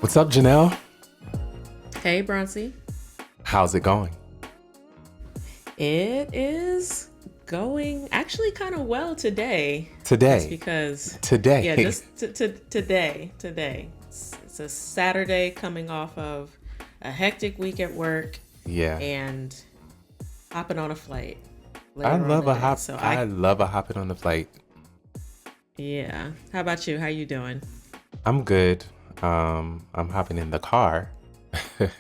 What's up, Janelle? Hey, Bronzy. How's it going? It is going actually kind of well today. Just Today. because, yeah, Today. just today. Today. It's a Saturday coming off of a hectic week at work Yeah. and hopping on a flight I later on love the a day. hop. So I love a hopping on the flight. yeah. How about you? How you doing? I'm good. I'm hopping in the car because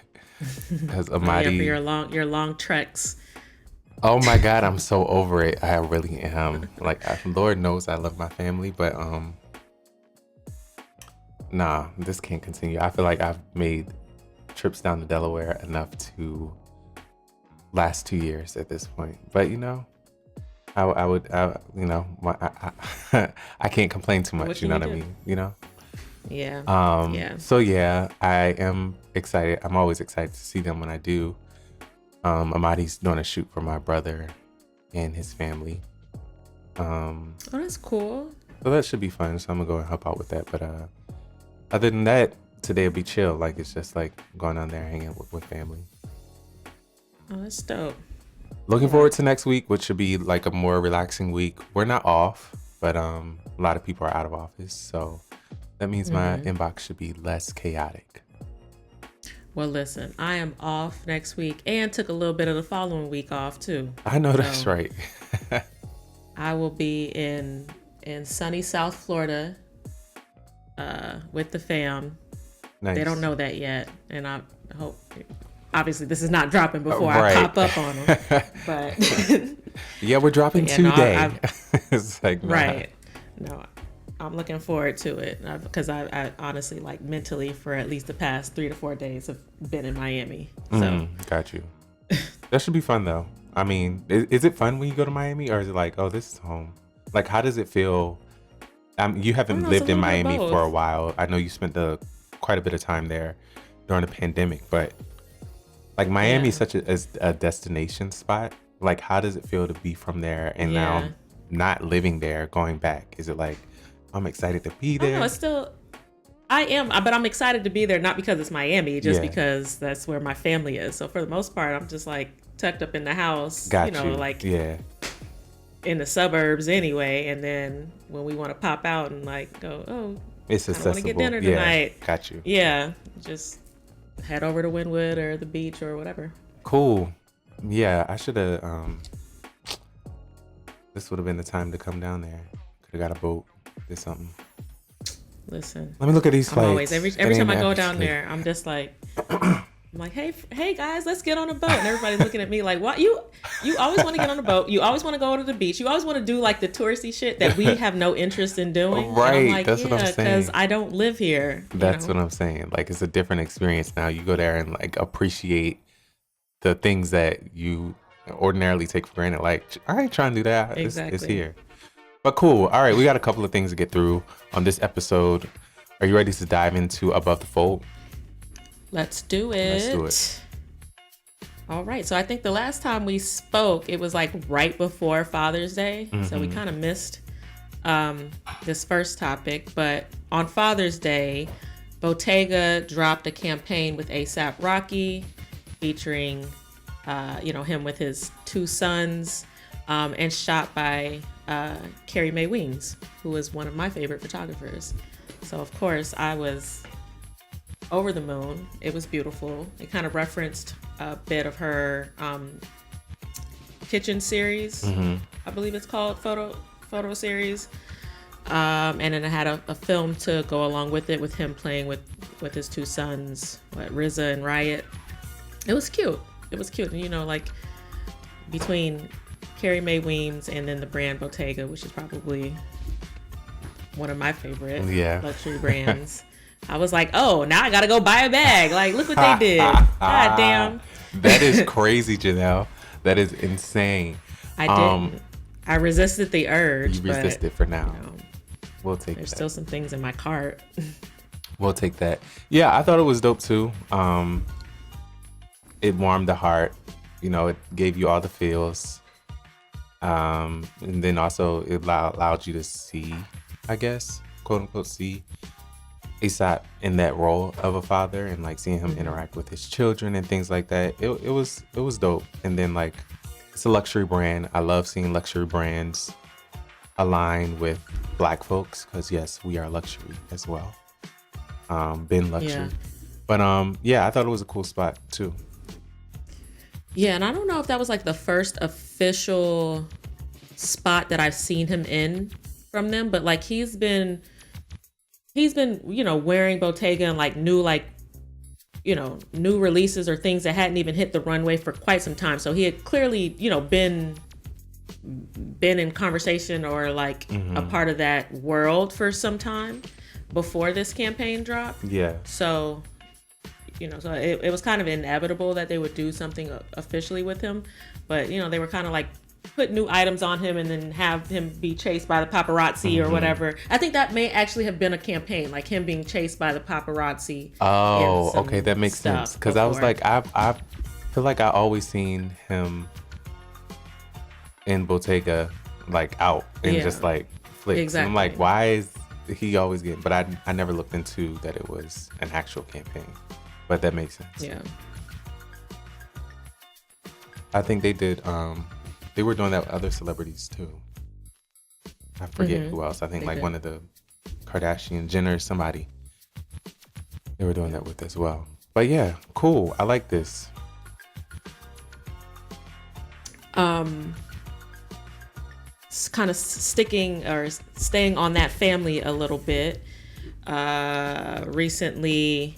Oh yeah, for Amadi. your long treks. Oh my God, I'm so over it. I really am. Like, Lord knows I love my family, but nah, this can't continue. I feel like I've made trips down to Delaware enough to last 2 years at this point. But I would, I can't complain too What much. You can know you what I do? mean? Yeah. Yeah. So yeah, I am excited. I'm always excited to see them when I do. Amadi's doing a shoot for my brother and his family. Oh, that's cool. So that should be fun. So I'm gonna go and help out with that. But other than that, today will be chill. Like it's just like going down there hanging with family. Oh, that's dope. Looking Yeah. forward to next week, which should be like a more relaxing week. We're not off, but a lot of people are out of office, so that means my inbox should be less chaotic. Well, listen, I am off next week and took a little bit of the following week off too. I know that's So right. I will be in sunny South Florida with the fam. Nice. They don't know that yet, and I hope. Obviously, this is not dropping before Right. I pop up on them. But Yeah, we're dropping yeah, no, today. It's like nah. right. No, I'm looking forward to it because I honestly, like, mentally for at least the past 3 to 4 days have been in Miami. So Got you. That should be fun though. I mean, is it fun when you go to Miami, or is it like, oh, this is home? Like, how does it feel? You I haven't don't know, it's a lived in little bit of Miami both. for a while. I know you spent quite a bit of time there during the pandemic, but like Miami is Yeah. such a destination spot. Like, how does it feel to be from there and now Yeah. not living there, going back? Is it like, I'm excited to be I don't know. there? It's still, I am, but I'm excited to be there, not because it's Miami, just Yeah. because that's where my family is. So for the most part, I'm just like tucked up in the house, Got you. like Yeah. in the suburbs anyway. And then when we want to pop out and like go, oh, It's I don't want to accessible. get dinner Yeah. tonight. Got you. Yeah, just head over to Wynwood or the beach or whatever. Cool. Yeah, I should have. This would have been the time to come down there. Could have got a boat. Did something. Listen, Let me look at these I'm flights. always every It time ain't I go that down much. there, I'm just like, I'm like, hey guys, let's get on a boat. And everybody's looking at me like, what? You always want to get on a boat. You always want to go to the beach. You always want to do like the touristy shit that we have no interest in doing. And Right, I'm like, that's what I'm saying. because I don't live here. That's what I'm saying. Like, it's a different experience now. You go there and like appreciate the things that you ordinarily take for granted. Like, I ain't trying to do that. It's Exactly. here. But cool. All right, we got a couple of things to get through on this episode. Are you ready to dive into Above the Fold? Let's do it. Let's do it. All right. So I think the last time we spoke, it was like right before Father's Day. So we kind of missed this first topic. But on Father's Day, Bottega dropped a campaign with A$AP Rocky featuring, him with his 2 sons and shot by Carrie Mae Weems, who is one of my favorite photographers. So, of course, I was over the moon. It was beautiful. It kind of referenced a bit of her kitchen series, I believe it's called, photo series. And then it had a film to go along with it, with him playing with his 2 sons, RZA and Riot. It was cute. It was cute. And, like between Carrie Mae Weems and then the brand Bottega, which is probably one of my favorite luxury brands. I was like, oh, now I gotta go buy a bag. Like, look what they did. God damn. That is crazy, Janelle. That is insane. I didn't. I resisted the urge. You resisted for now. But, We'll take there's that. still some things in my cart. We'll take that. Yeah, I thought it was dope too. It warmed the heart. It gave you all the feels. And then also it allowed you to see, I guess, quote unquote, see ASAP in that role of a father, and like seeing him interact with his children and things like that. It was dope. And then like it's a luxury brand. I love seeing luxury brands align with Black folks because yes, we are luxury as well. Been luxury. Yeah. But yeah, I thought it was a cool spot too. Yeah, and I don't know if that was like the first official spot that I've seen him in from them, but like he's been wearing Bottega and like new releases or things that hadn't even hit the runway for quite some time. So he had clearly been in conversation or like a part of that world for some time before this campaign dropped. Yeah. So so it was kind of inevitable that they would do something officially with him, but they were kind of like put new items on him and then have him be chased by the paparazzi or whatever. I think that may actually have been a campaign, like him being chased by the paparazzi. Oh, okay, that makes sense. Because I was like, I feel like I always seen him in Bottega, like out and just like flicks. Exactly. And I'm like, why is he always getting? But I never looked into that it was an actual campaign. But that makes sense. Yeah. I think they did. They were doing that with other celebrities too. I forget who else. I think like one of the Kardashian, Jenner, somebody. They were doing that with as well. But yeah, cool. I like this. Kind of staying on that family a little bit. Recently,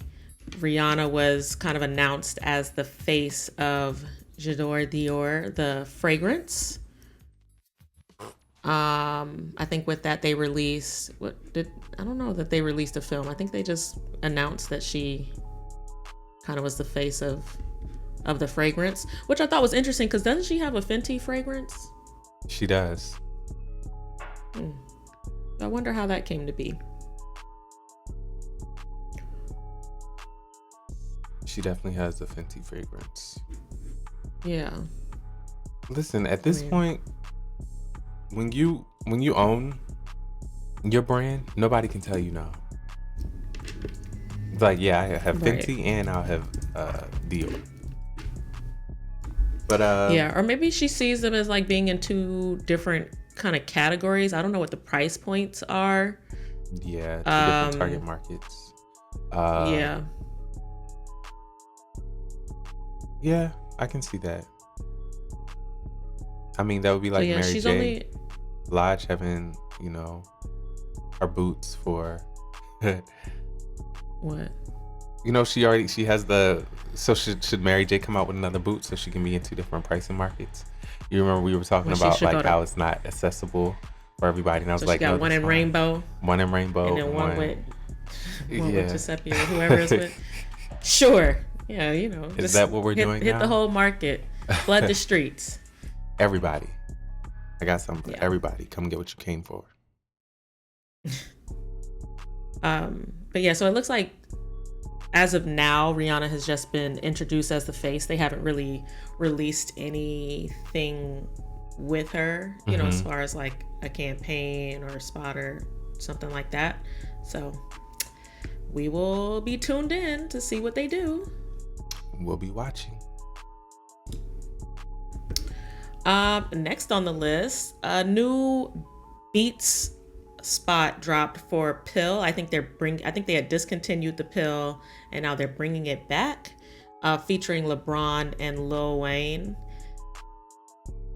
Rihanna was kind of announced as the face of J'adore Dior, the fragrance. I think with that they released I don't know that they released a film. I think they just announced that she kind of was the face of the fragrance, which I thought was interesting because doesn't she have a Fenty fragrance? She does. I wonder how that came to be. She definitely has the Fenty fragrance. Yeah. Listen, at this point, when you own your brand, nobody can tell you no. It's like, yeah, I have Fenty and I'll have Dior. But yeah, or maybe she sees them as like being in two different kind of categories. I don't know what the price points are. Yeah, two different target markets. Yeah. Yeah, I can see that. I mean, that would be like Mary J. Blige having, her boots for. What? She has the. So should Mary J come out with another boot so she can be in two different pricing markets? You remember we were talking about like how it's not accessible for everybody, and I was like, she got one in rainbow, and then one with Giuseppe or whoever it's with. Sure. Yeah, Is that what we're doing now? Hit the whole market. Flood the streets. Everybody. I got something for everybody. Come get what you came for. But yeah, so it looks like as of now, Rihanna has just been introduced as the face. They haven't really released anything with her, as far as like a campaign or a spot or something like that. So we will be tuned in to see what they do. We'll be watching. Next on the list, a new Beats spot dropped for Pill. I think they had discontinued the Pill and now they're bringing it back, featuring LeBron and Lil Wayne.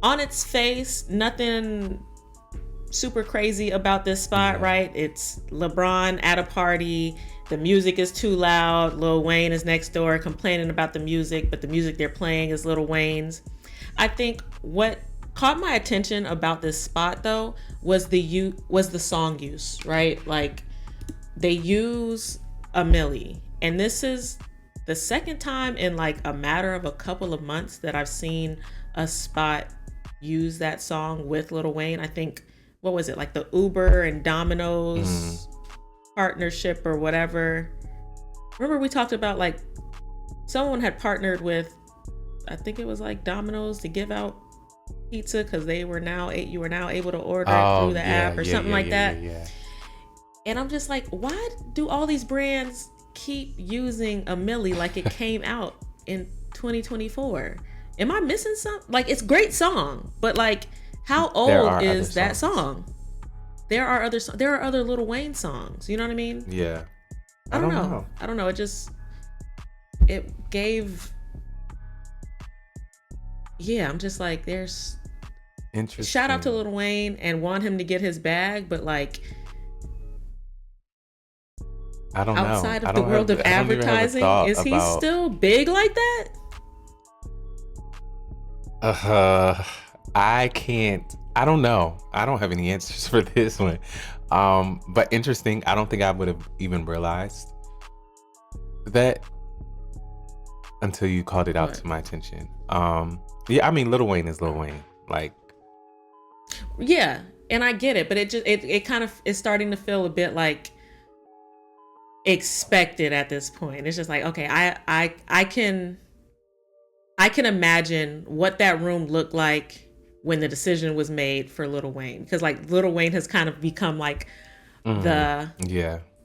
On its face, nothing super crazy about this spot, right? It's LeBron at a party. The music is too loud. Lil Wayne is next door complaining about the music, but the music they're playing is Lil Wayne's. I think what caught my attention about this spot though was the song use, right? Like they use a Milli, and this is the second time in like a matter of a couple of months that I've seen a spot use that song with Lil Wayne. I think, what was it, like the Uber and Domino's partnership or whatever. Remember we talked about like someone had partnered with, I think it was like Domino's, to give out pizza because you were now able to order it through the app or something like that. And I'm just like, why do all these brands keep using a Milli like it came out in 2024? Am I missing something? Like, it's a great song, but like, how old is that song? There are other Lil Wayne songs. You know what I mean? Yeah. I don't know. I don't know. It gave. Yeah, I'm just like, there's. Interesting. Shout out to Lil Wayne and want him to get his bag, but like. I don't know. Outside of the world of advertising, is he still big like that? I don't know. I don't have any answers for this one. But interesting. I don't think I would have even realized that until you called it out to my attention. Yeah, I mean, Lil Wayne is Lil Wayne. Like, yeah, and I get it, but it kind of is starting to feel a bit like expected at this point. It's just like, okay, I can imagine what that room looked like when the decision was made for Lil Wayne, because like Lil Wayne has kind of become like the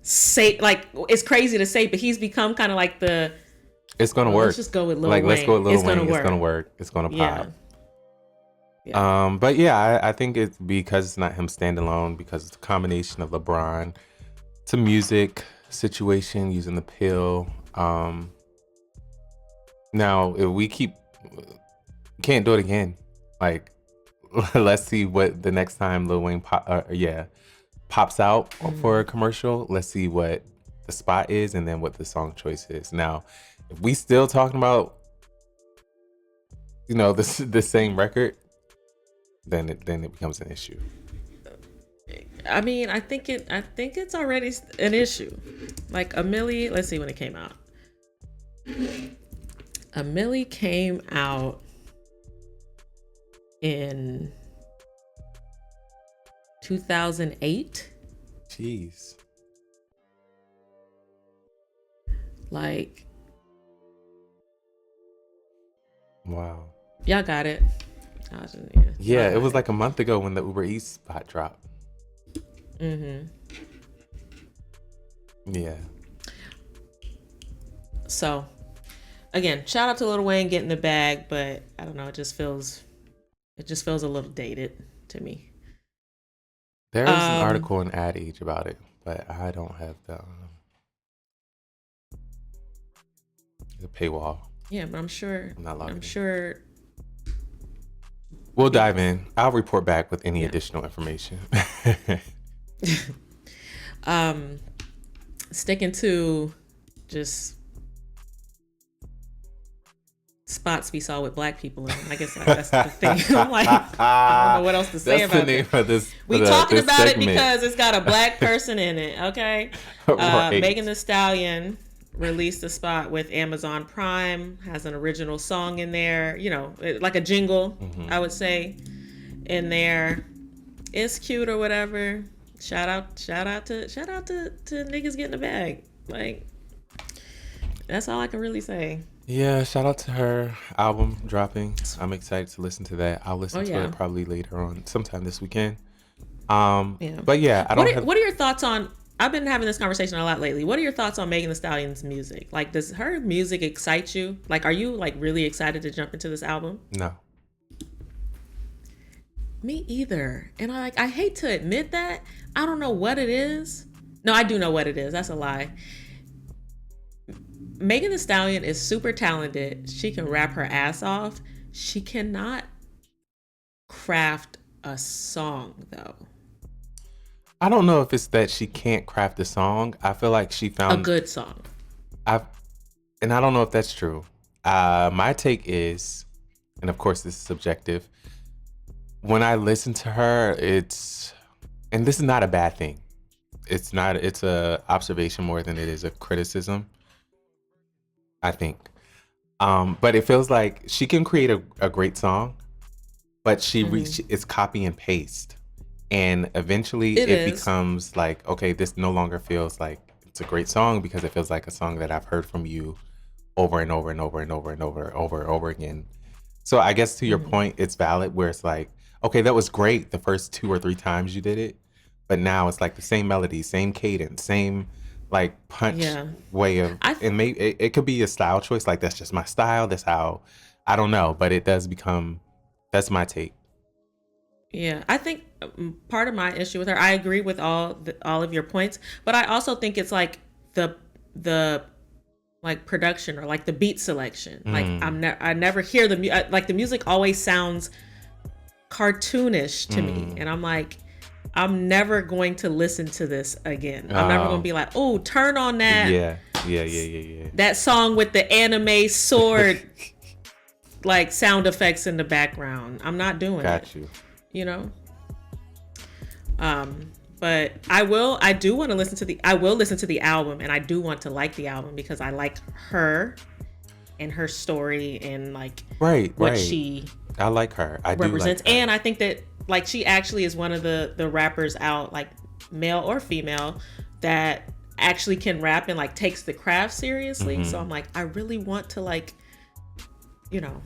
say, like, it's crazy to say, but he's become kind of like the it's gonna work. Let's just go with Lil Wayne. Let's go with Lil Wayne. It's gonna work. It's gonna pop. Yeah. But yeah, I think it's because it's not him standalone, because it's a combination of LeBron to music situation, using the pill. Now if we can't do it again. Like, let's see what the next time Lil Wayne pops out for a commercial. Let's see what the spot is and then what the song choice is. Now, if we still talking about, the same record, then it becomes an issue. I mean, I think it's already an issue. Like a Milli, let's see when it came out. A Milli came out in 2008. Jeez. Like, wow. Y'all got it. Yeah, it was like a month ago when the Uber Eats spot dropped. Yeah. So, again, shout out to Lil Wayne getting the bag, but I don't know. It just feels a little dated to me. There is an article in Ad Age about it, but I don't have the paywall. Yeah, but I'm sure. I'm sure. We'll dive in. I'll report back with any additional information. Sticking to just spots we saw with Black people in. I guess that's the thing. I'm like, I don't know what else to say about it. We talking about it because it's got a Black person in it. Okay. Right. Megan Thee Stallion released a spot with Amazon Prime, has an original song in there, like a jingle, I would say, in there. It's cute or whatever. Shout out to niggas getting the bag. Like, that's all I can really say. Yeah, shout out to her album dropping. I'm excited to listen to that. I'll listen to it probably later on, sometime this weekend. But yeah, what are your thoughts on? I've been having this conversation a lot lately. What are your thoughts on Megan Thee Stallion's music? Like, does her music excite you? Like, are you like really excited to jump into this album? No. Me either. And I hate to admit that. I don't know what it is. No, I do know what it is. That's a lie. Megan Thee Stallion is super talented. She can rap her ass off. She cannot craft a song, though. I don't know if it's that she can't craft a song. I feel like she found a good song. And I don't know if that's true. My take is, and of course this is subjective, when I listen to her, and this is not a bad thing. It's a observation more than it is a criticism, I think. But it feels like she can create a great song, but it's copy and paste. And eventually it becomes like, okay, this no longer feels like it's a great song, because it feels like a song that I've heard from you over and over and over and over and over again. So I guess to your point, it's valid, where it's like, okay, that was great the first 2 or 3 times you did it, but now it's like the same melody, same cadence, same like punch Yeah. way of, I and maybe it could be a style choice. Like that's just my style. That's how, I don't know, but it does become, that's my take. Yeah, I think part of my issue with her, I agree with all of your points, but I also think it's like the like production or like the beat selection. Like I never hear like the music always sounds cartoonish to me, and I'm like, I'm never going to listen to this again. I'm never going to be like, oh, turn on Yeah, that song with the anime sword like sound effects in the background. I'm not doing it. Got you. You know, but I will listen to the album, and I do want to like the album because I like her and her story and like what she I like her. I represents. do like her. And I think that like she actually is one of the rappers out, like male or female, that actually can rap and like takes the craft seriously. So I'm like, I really want to like, you know,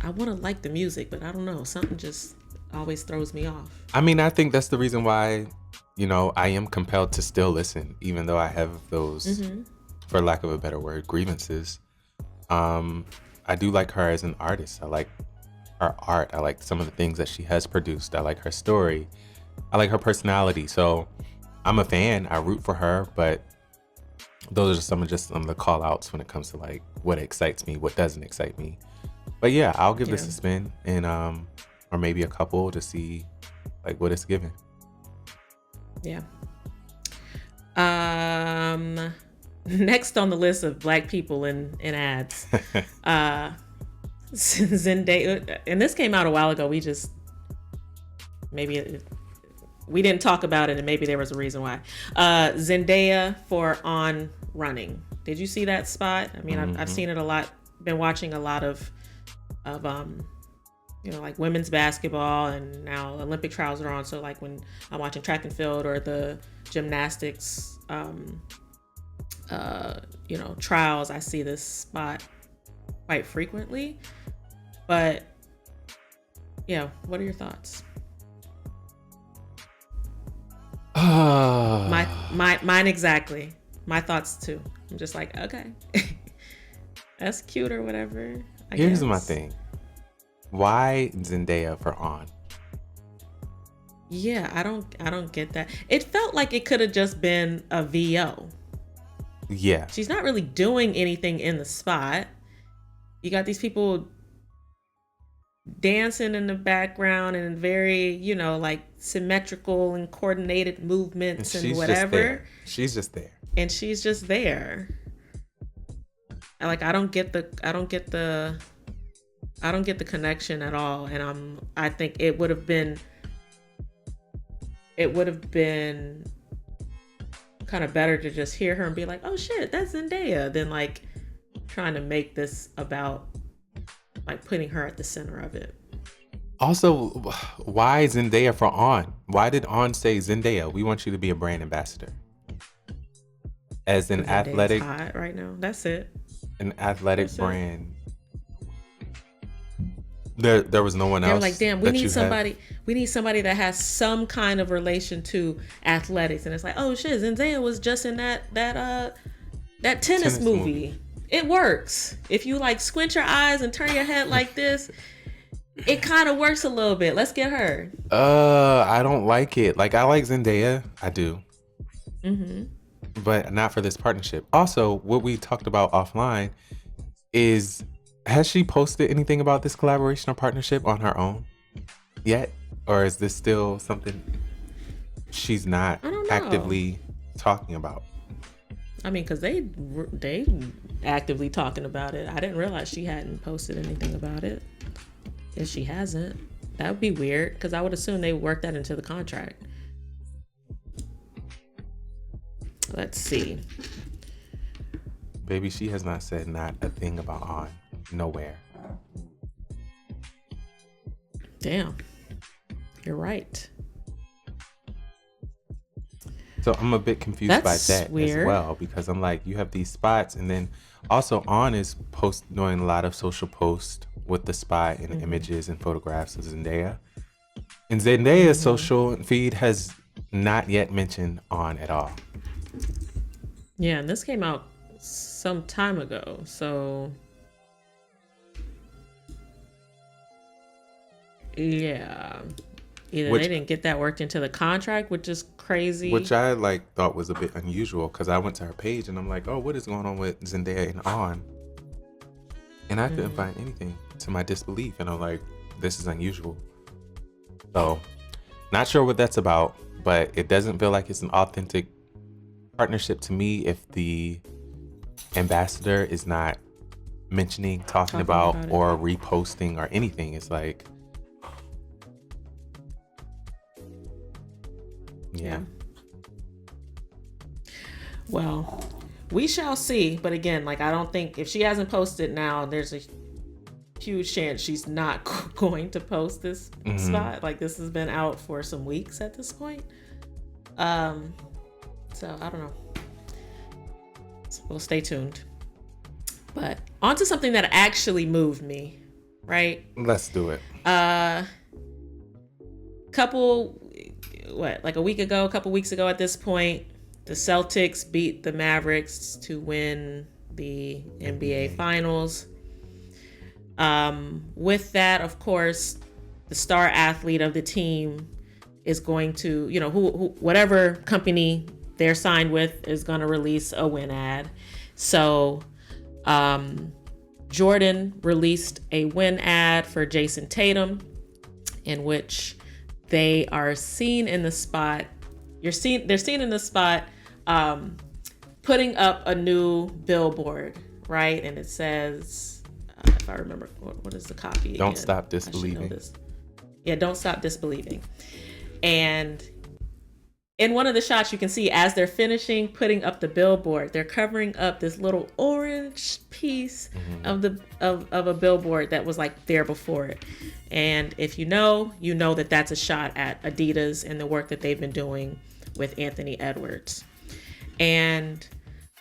I want to like the music, but I don't know, something just always throws me off. I mean, I think that's the reason why, you know, I am compelled to still listen, even though I have those, for lack of a better word, grievances. I do like her as an artist. I like her art. I like some of the things that she has produced. I like her story. I like her personality. So I'm a fan. I root for her, but those are some of the call outs when it comes to like what excites me, what doesn't excite me. But yeah, I'll give this a spin, and or maybe a couple to see like what it's given. Yeah. Next on the list of black people in ads, Zendaya, and this came out a while ago. We just we didn't talk about it, and maybe there was a reason why. Zendaya for On Running. Did you see that spot? I mean, I've seen it a lot. Been watching a lot of you know, like women's basketball, and now Olympic trials are on. So like when I'm watching track and field or the gymnastics, you know, trials, I see this spot quite frequently. But yeah, what are your thoughts? Mine exactly. My thoughts too. I'm just like, okay, that's cute or whatever. Here's my thing. Why Zendaya for On? Yeah, I don't get that. It felt like it could have just been a VO. Yeah. She's not really doing anything in the spot. You got these people dancing in the background and very, you know, like symmetrical and coordinated movements and whatever. She's just there. And she's just there. Like I don't get the connection at all, and I think it would have been kind of better to just hear her and be like, oh shit, that's Zendaya, than like trying to make this about like putting her at the center of it. Also, why Zendaya for On? Why did On say, Zendaya, we want you to be a brand ambassador? As an athletic, hot right now. That's it. An athletic brand. There was no one else. They were like, damn, we need somebody that has some kind of relation to athletics. And it's like, oh shit, Zendaya was just in that tennis movie. It works. If you like squint your eyes and turn your head like this, it kind of works a little bit. Let's get her. I don't like it. Like, I like Zendaya. I do. But not for this partnership. Also, what we talked about offline is, has she posted anything about this collaboration or partnership on her own yet? Or is this still something she's not actively talking about? I mean, because they actively talking about it. I didn't realize she hadn't posted anything about it. If she hasn't, that would be weird, because I would assume they worked that into the contract. Let's see. Baby, she has not said not a thing about On. Nowhere. Damn. You're right. So I'm a bit confused by that weird as well, because I'm like, you have these spots, and then also On is doing a lot of social posts with the spot and images and photographs of Zendaya. And Zendaya's social feed has not yet mentioned on at all. Yeah, and this came out some time ago, so yeah. Either Which they didn't get that worked into the contract, which is crazy. which I like thought was a bit unusual because I went to her page and I'm like, oh, what is going on with Zendaya and On? And I couldn't find anything to my disbelief. And I'm like, this is unusual. So, not sure what that's about, but it doesn't feel like it's an authentic partnership to me if the ambassador is not mentioning, talking about it. or reposting or anything. It's like, yeah. Well, we shall see. But again, like, I don't think if she hasn't posted now, there's a huge chance she's not going to post this spot. Like, this has been out for some weeks at this point. So I don't know. So we'll stay tuned. But on to something that actually moved me, right? Let's do it. A couple weeks ago at this point, the Celtics beat the Mavericks to win the NBA Finals. With that, of course, the star athlete of the team is going to, whatever company they're signed with is going to release a win ad. So, Jordan released a win ad for Jason Tatum, in which they are seen in the spot. They're seen in the spot, putting up a new billboard, right? And it says, if I remember, what is the copy? Don't again? stop disbelieving. Yeah, don't stop disbelieving. And in one of the shots, you can see as they're finishing putting up the billboard, they're covering up this little orange piece of a billboard that was like there before it. And if you know that that's a shot at Adidas and the work that they've been doing with Anthony Edwards. And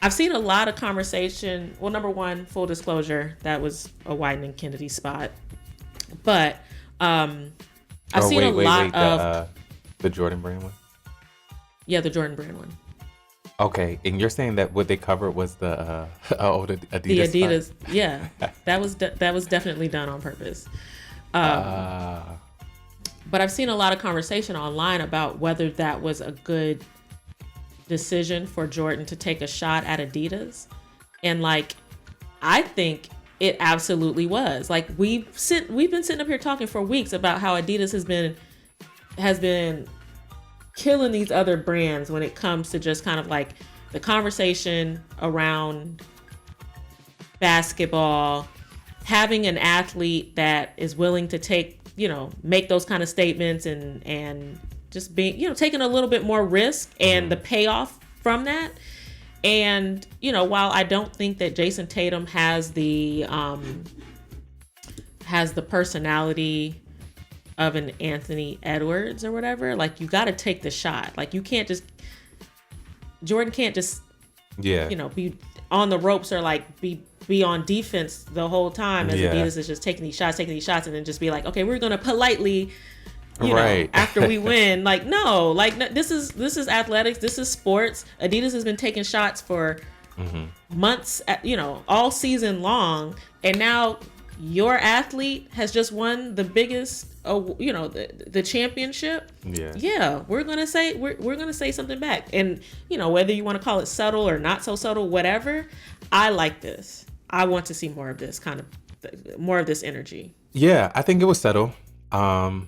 I've seen a lot of conversation. Well, number one, full disclosure, that was a Wieden & Kennedy spot. But I've seen a lot of the Jordan brand one. Yeah, the Jordan brand one. Okay, and you're saying that what they covered was the old Adidas. The Adidas, yeah, that was definitely done on purpose. But I've seen a lot of conversation online about whether that was a good decision for Jordan to take a shot at Adidas, and like, I think it absolutely was. Like, we've been sitting up here talking for weeks about how Adidas has been killing these other brands when it comes to just kind of like the conversation around basketball, having an athlete that is willing to make those kind of statements and just being, taking a little bit more risk and the payoff from that. And, while I don't think that Jason Tatum has the personality of an Anthony Edwards or whatever, like, you got to take the shot. Like, Jordan can't just, be on the ropes or like be on defense the whole time as Adidas is just taking these shots and then just be like, okay, we're going to politely, after we win, like, no, like, this is athletics. This is sports. Adidas has been taking shots for months, all season long. And now your athlete has just won the biggest, the championship. Yeah, we're gonna say something back, and whether you want to call it subtle or not so subtle, whatever. I like this. I want to see more of this more of this energy. Yeah, I think it was subtle, and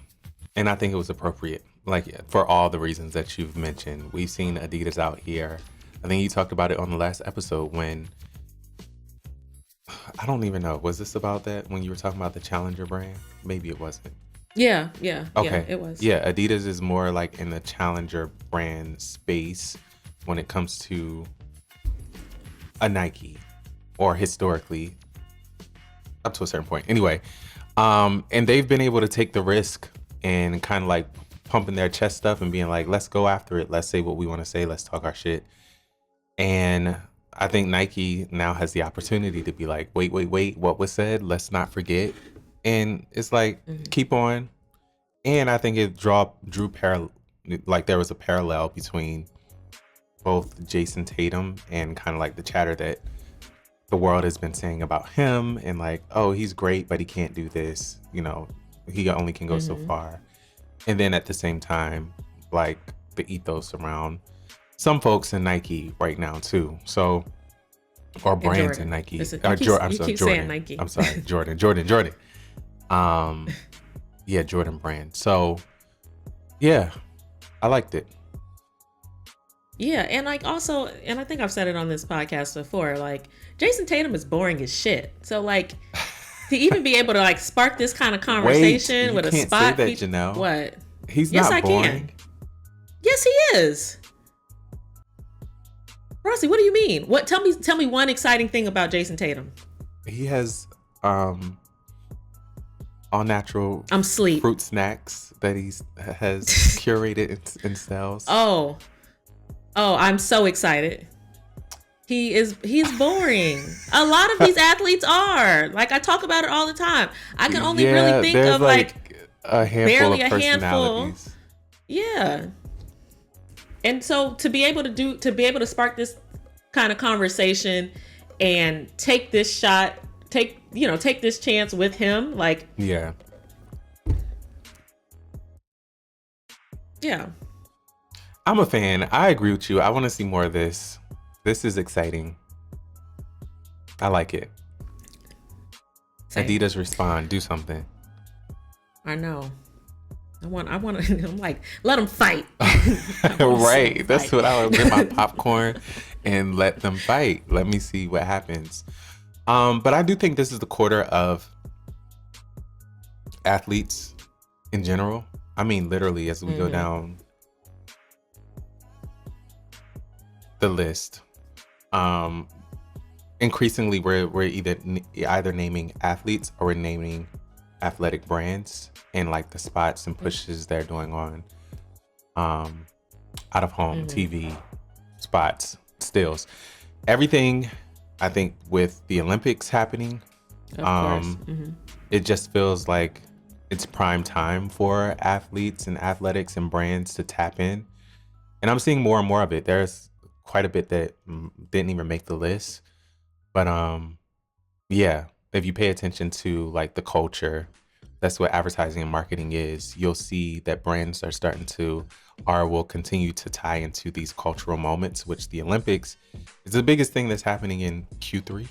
I think it was appropriate. Like, for all the reasons that you've mentioned, we've seen Adidas out here. I think you talked about it on the last episode when. I don't even know. Was this about that when you were talking about the Challenger brand? Maybe it wasn't. Yeah. Okay. Yeah, it was. Yeah, Adidas is more like in the Challenger brand space when it comes to a Nike, or historically up to a certain point. Anyway, and they've been able to take the risk and kind of like pumping their chest stuff and being like, let's go after it. Let's say what we want to say. Let's talk our shit. And I think Nike now has the opportunity to be like, wait, what was said? Let's not forget. And it's like, keep on. And I think it drew like there was a parallel between both Jason Tatum and kind of like the chatter that the world has been saying about him, and like, oh, he's great, but he can't do this. You know, he only can go so far. And then at the same time, like the ethos around some folks in Nike right now too. So, or brands in Nike. Listen, I'm sorry, Jordan. Saying Nike. I'm sorry, Jordan. Yeah, Jordan brand. So, yeah, I liked it. Yeah, and like also, and I think I've said it on this podcast before, like Jason Tatum is boring as shit. So like to even be able to like spark this kind of conversation with a spot. Say that, Janelle. What? He's yes, not boring. I can. Yes, he is. Rossi, what do you mean? What? Tell me one exciting thing about Jason Tatum. He has all natural sleep fruit snacks that has curated and sells. Oh, I'm so excited. He's boring. A lot of these athletes are. Like I talk about it all the time. I can only really think of like a handful barely of personalities. A handful. Yeah. And so to be able to spark this kind of conversation and take this shot, take this chance with him, like yeah. I'm a fan. I agree with you. I want to see more of this. This is exciting. I like it. Same. Adidas respond. Do something. I know. I want to. I'm like, let them fight. Right. That's what I would get my popcorn and let them fight. Let me see what happens. But I do think this is the quarter of athletes in general. I mean, literally, as we go down the list, increasingly we're either naming athletes or we're naming athletic brands and like the spots and pushes they're doing on out of home TV spots, stills, everything. I think with the Olympics happening, it just feels like it's prime time for athletes and athletics and brands to tap in, and I'm seeing more and more of it. There's quite a bit that didn't even make the list, but yeah, if you pay attention to like the culture, that's what advertising and marketing is. You'll see that brands are starting to or will continue to tie into these cultural moments, which the Olympics is the biggest thing that's happening in Q3.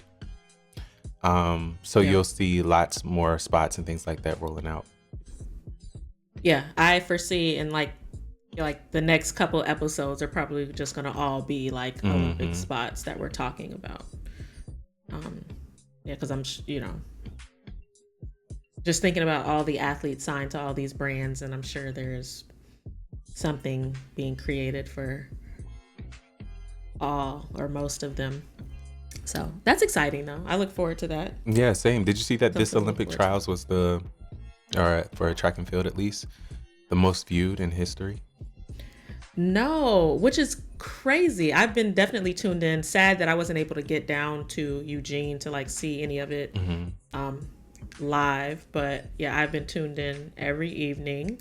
So you'll see lots more spots and things like that rolling out. Yeah, I foresee in like the next couple episodes are probably just gonna all be like Olympic spots that we're talking about. Yeah, because I'm just thinking about all the athletes signed to all these brands, and I'm sure there's something being created for all or most of them. So that's exciting though. I look forward to that. Yeah, same. Did you see that this Olympic trials was for track and field at least, the most viewed in history? No, which is crazy. I've been definitely tuned in. Sad that I wasn't able to get down to Eugene to like see any of it live, but yeah, I've been tuned in every evening.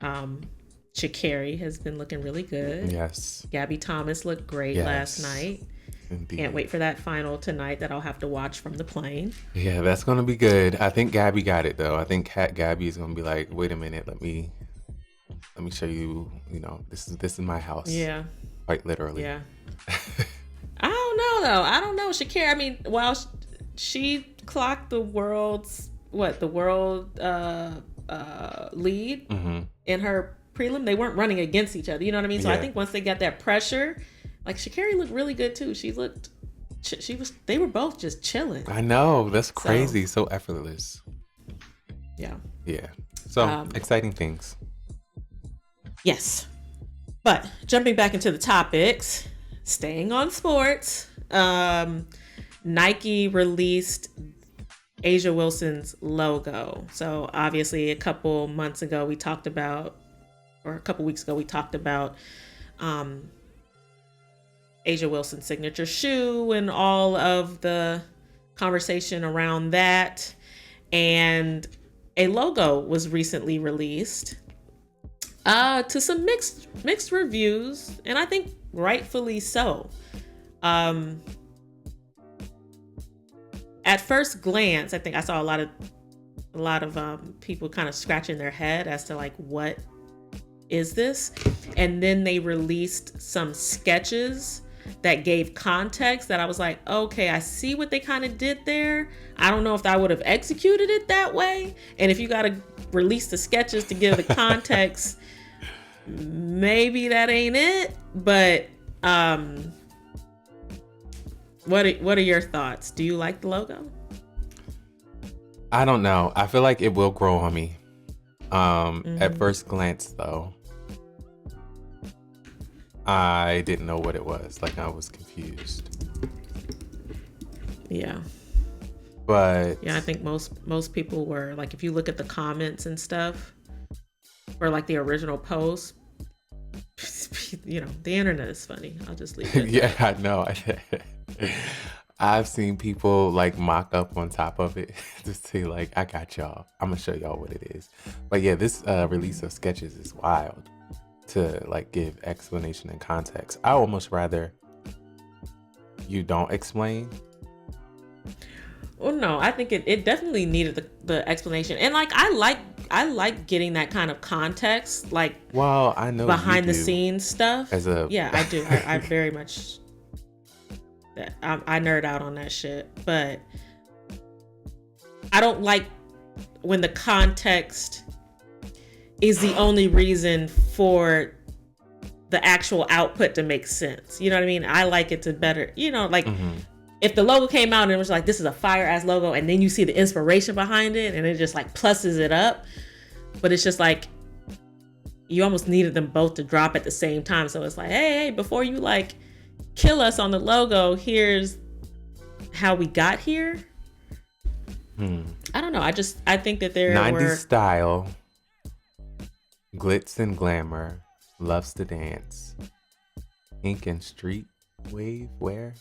Sha'Carri has been looking really good. Yes. Gabby Thomas looked great last night. Indeed. Can't wait for that final tonight that I'll have to watch from the plane. Yeah, that's gonna be good. I think Gabby got it though. I think Gabby is gonna be like, wait a minute, let me show you. You know, this is my house. Yeah. Quite literally. Yeah. I don't know though. I don't know. Sha'Carri. I mean, while she clocked the world lead in her prelim, they weren't running against each other. You know what I mean? So I think once they got that pressure, like Sha'Carri looked really good too. They were both just chilling. I know, that's crazy. So effortless. Yeah. Yeah. So exciting things. Yes. But jumping back into the topics, staying on sports, Nike released A'ja Wilson's logo. So obviously a couple weeks ago we talked about A'ja Wilson's signature shoe and all of the conversation around that. And a logo was recently released To some mixed reviews, and I think rightfully so. At first glance, I think I saw a lot of people kind of scratching their head as to like, what is this? And then they released some sketches that gave context that I was like, okay, I see what they kind of did there. I don't know if I would have executed it that way. And if you got to release the sketches to give the context, maybe that ain't it. But what are your thoughts? Do you like the logo? I don't know. I feel like it will grow on me. At first glance, though, I didn't know what it was. Like, I was confused. Yeah. But yeah, I think most people were. Like, if you look at the comments and stuff, or like the original post, you know, the internet is funny. I'll just leave it. Yeah, I know. I've seen people like mock up on top of it to say like, I got y'all. I'm gonna show y'all what it is. But yeah, this release of sketches is wild to like give explanation and context. I almost rather you don't explain. Well, no, I think it definitely needed the explanation. And like, I like getting that kind of context, like, well, I know behind the scenes stuff. Yeah, I do. I very much, I nerd out on that shit, but I don't like when the context is the only reason for the actual output to make sense. You know what I mean? I like it to better, you know, like, if the logo came out and it was like, this is a fire ass logo, and then you see the inspiration behind it and it just like pluses it up, but it's just like, you almost needed them both to drop at the same time. So it's like, hey, before you like kill us on the logo, here's how we got here. I don't know. I think that there 90s style, glitz and glamour, loves to dance, ink and street wave wear.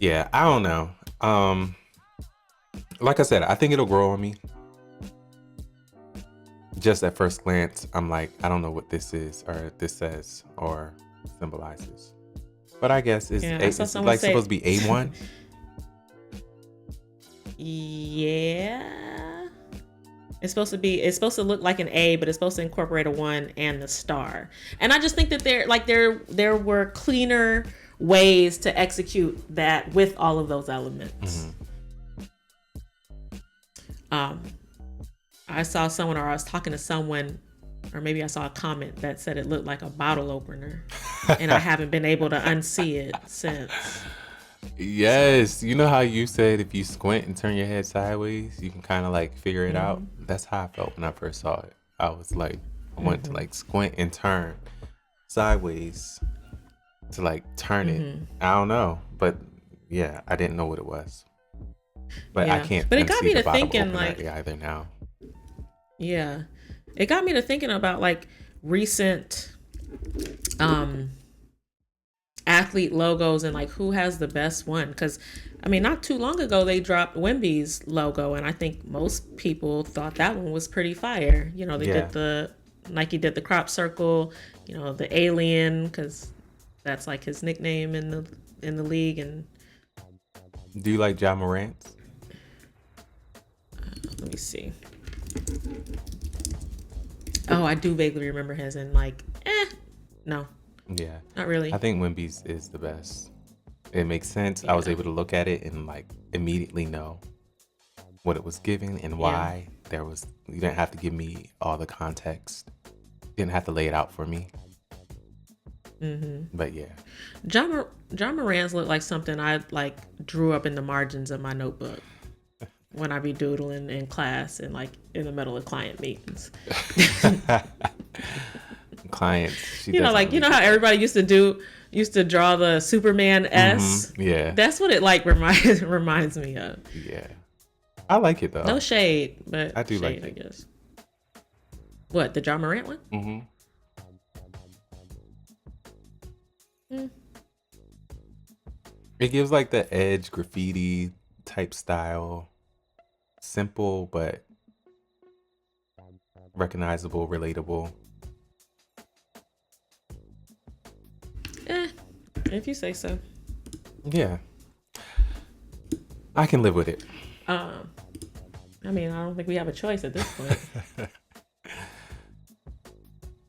Yeah, I don't know. Like I said, I think it'll grow on me. Just at first glance, I'm like, I don't know what this is, or this says, or symbolizes. But I guess it's like supposed to be A1. Yeah. It's supposed to look like an A, but it's supposed to incorporate a 1 and the star. And I just think that there were cleaner ways to execute that with all of those elements. I saw someone, or I was talking to someone, or maybe I saw a comment that said it looked like a bottle opener, and I haven't been able to unsee it since. Yes, you know how you said if you squint and turn your head sideways, you can kind of like figure it out. That's how I felt when I first saw it. I was like, I went to like squint and turn sideways to like turn it. I don't know, but yeah, I didn't know what it was. But I can't. But it got me to thinking, like, either now. Yeah, it got me to thinking about like recent athlete logos and like who has the best one. Because I mean, not too long ago they dropped Wemby's logo, and I think most people thought that one was pretty fire. You know, they did Nike did the crop circle, you know, the alien, because that's like his nickname in the league. And do you like Ja Morant? Let me see. Oh, I do vaguely remember his, and like, no. Yeah. Not really. I think Wemby's is the best. It makes sense. Yeah. I was able to look at it and like immediately know what it was giving and why. You didn't have to give me all the context. You didn't have to lay it out for me. But yeah. Ja Morant's look like something I like drew up in the margins of my notebook when I be doodling in class and like in the middle of client meetings. Clients, you know how everybody used to draw the Superman S. Yeah, that's what it like reminds me of. Yeah, I like it though. No shade, but I do like it. I guess. What, the Ja Morant one? It gives like the edge graffiti type style, simple but recognizable, relatable. If you say so. Yeah. I can live with it. I mean, I don't think we have a choice at this point.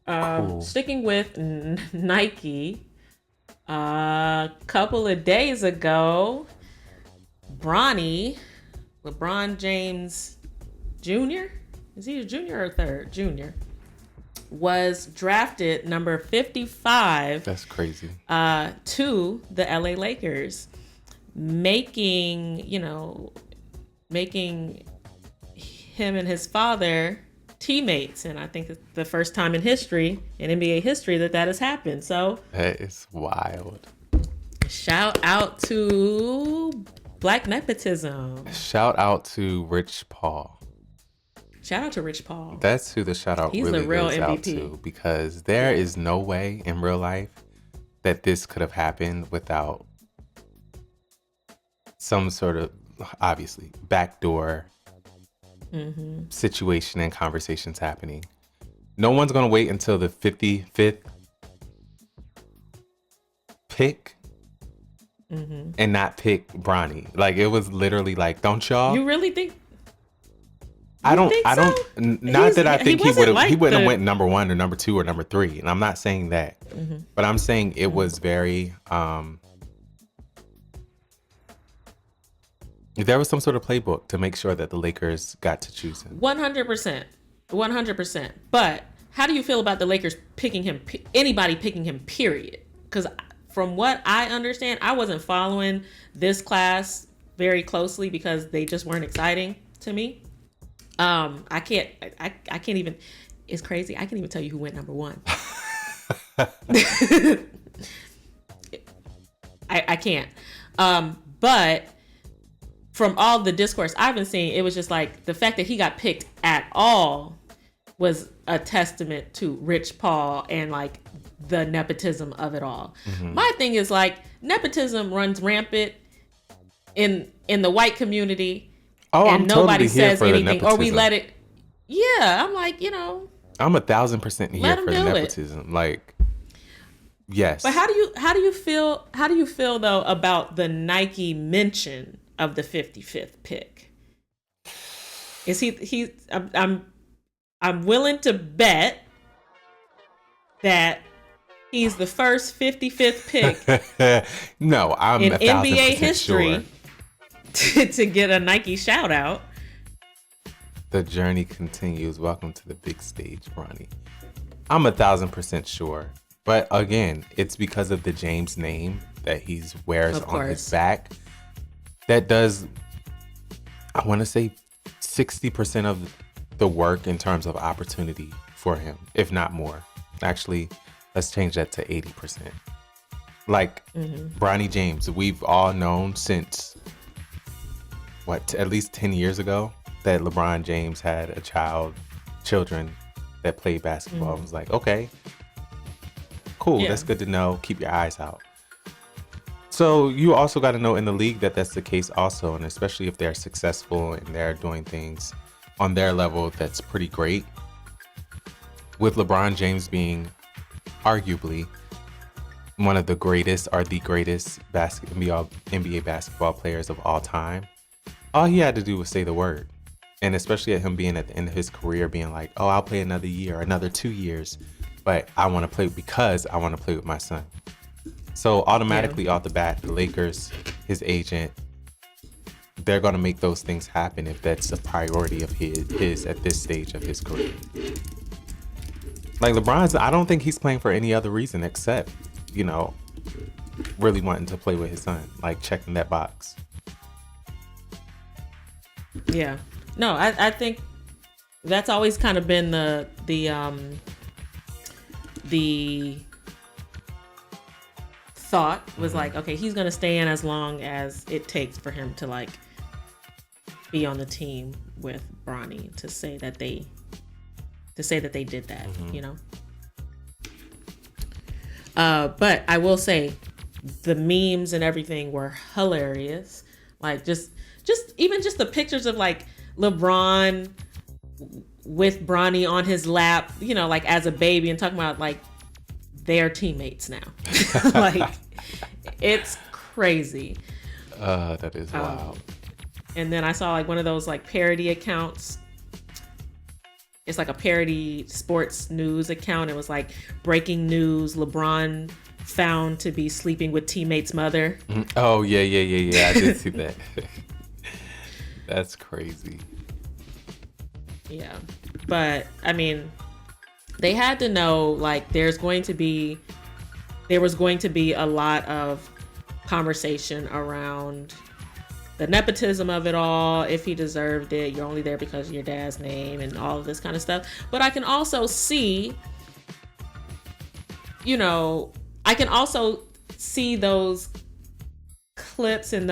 Cool. Sticking with Nike, a couple of days ago, LeBron James Jr. Is he a junior or third? Junior. Was drafted number 55. That's crazy. To the LA Lakers, making him and his father teammates. And I think it's the first time in history, in NBA history, that has happened. So that is wild. Shout out to Black Nepotism. Shout out to Rich Paul. Shout out to Rich Paul. That's who the shout out He's really the real goes MVP. out to, because there is no way in real life that this could have happened without some sort of, obviously, backdoor situation and conversations happening. No one's going to wait until the 55th pick and not pick Bronny. Like, it was literally like, don't y'all? You really think? I don't. Not that I think he would have. He wouldn't have the- went number 1 or number 2 or number 3. And I'm not saying that, but I'm saying it was very. There was some sort of playbook to make sure that the Lakers got to choose him. 100%, 100%. But how do you feel about the Lakers picking him? Anybody picking him? Period. Because from what I understand, I wasn't following this class very closely because they just weren't exciting to me. I can't even, it's crazy. I can't even tell you who went number 1. I can't. But from all the discourse I've been seeing, it was just like the fact that he got picked at all was a testament to Rich Paul and like the nepotism of it all. My thing is like nepotism runs rampant in the white community. Oh, and I'm nobody totally here says for the anything, or we nepotism. let it. Yeah, I'm like, I'm 1,000% here Let him for the do it. nepotism. Like, yes. But how do you feel though about the Nike mention of the 55th pick? Is he I'm willing to bet that he's the first 55th pick No, I'm in 1,000% NBA history sure. to get a Nike shout out. The journey continues. Welcome to the big stage, Ronnie. I'm 1,000% sure. But again, it's because of the James name that he wears Of on his course. back. That does, I want to say 60% of the work in terms of opportunity for him, if not more. Actually, let's change that to 80%. Like, Bronny James, we've all known since, at least 10 years ago, that LeBron James had children that played basketball. I was like, okay, cool. Yeah. That's good to know. Keep your eyes out. So you also got to know in the league that that's the case also. And especially if they're successful and they're doing things on their level, that's pretty great. With LeBron James being arguably one of the greatest or the greatest NBA basketball players of all time, all he had to do was say the word. And especially at him being at the end of his career, being like, oh, I'll play another year, another 2 years, but I want to play because I want to play with my son. So automatically off the bat, the Lakers, his agent, they're going to make those things happen if that's a priority of his at this stage of his career. Like LeBron's, I don't think he's playing for any other reason except, really wanting to play with his son, like checking that box. Yeah. No, I think that's always kind of been the thought was like, okay, he's gonna stay in as long as it takes for him to like be on the team with Bronny to say that they did that, But I will say the memes and everything were hilarious. Like just the pictures of like LeBron with Bronny on his lap, like as a baby, and talking about like they are teammates now. Like, it's crazy. That is wild. And then I saw like one of those like parody accounts. It's like a parody sports news account. It was like breaking news: LeBron found to be sleeping with teammate's mother. Oh yeah. I did see that. That's crazy. Yeah, but I mean, they had to know like there was going to be a lot of conversation around the nepotism of it all, if he deserved it, you're only there because of your dad's name, and all of this kind of stuff. But I can also see, those clips and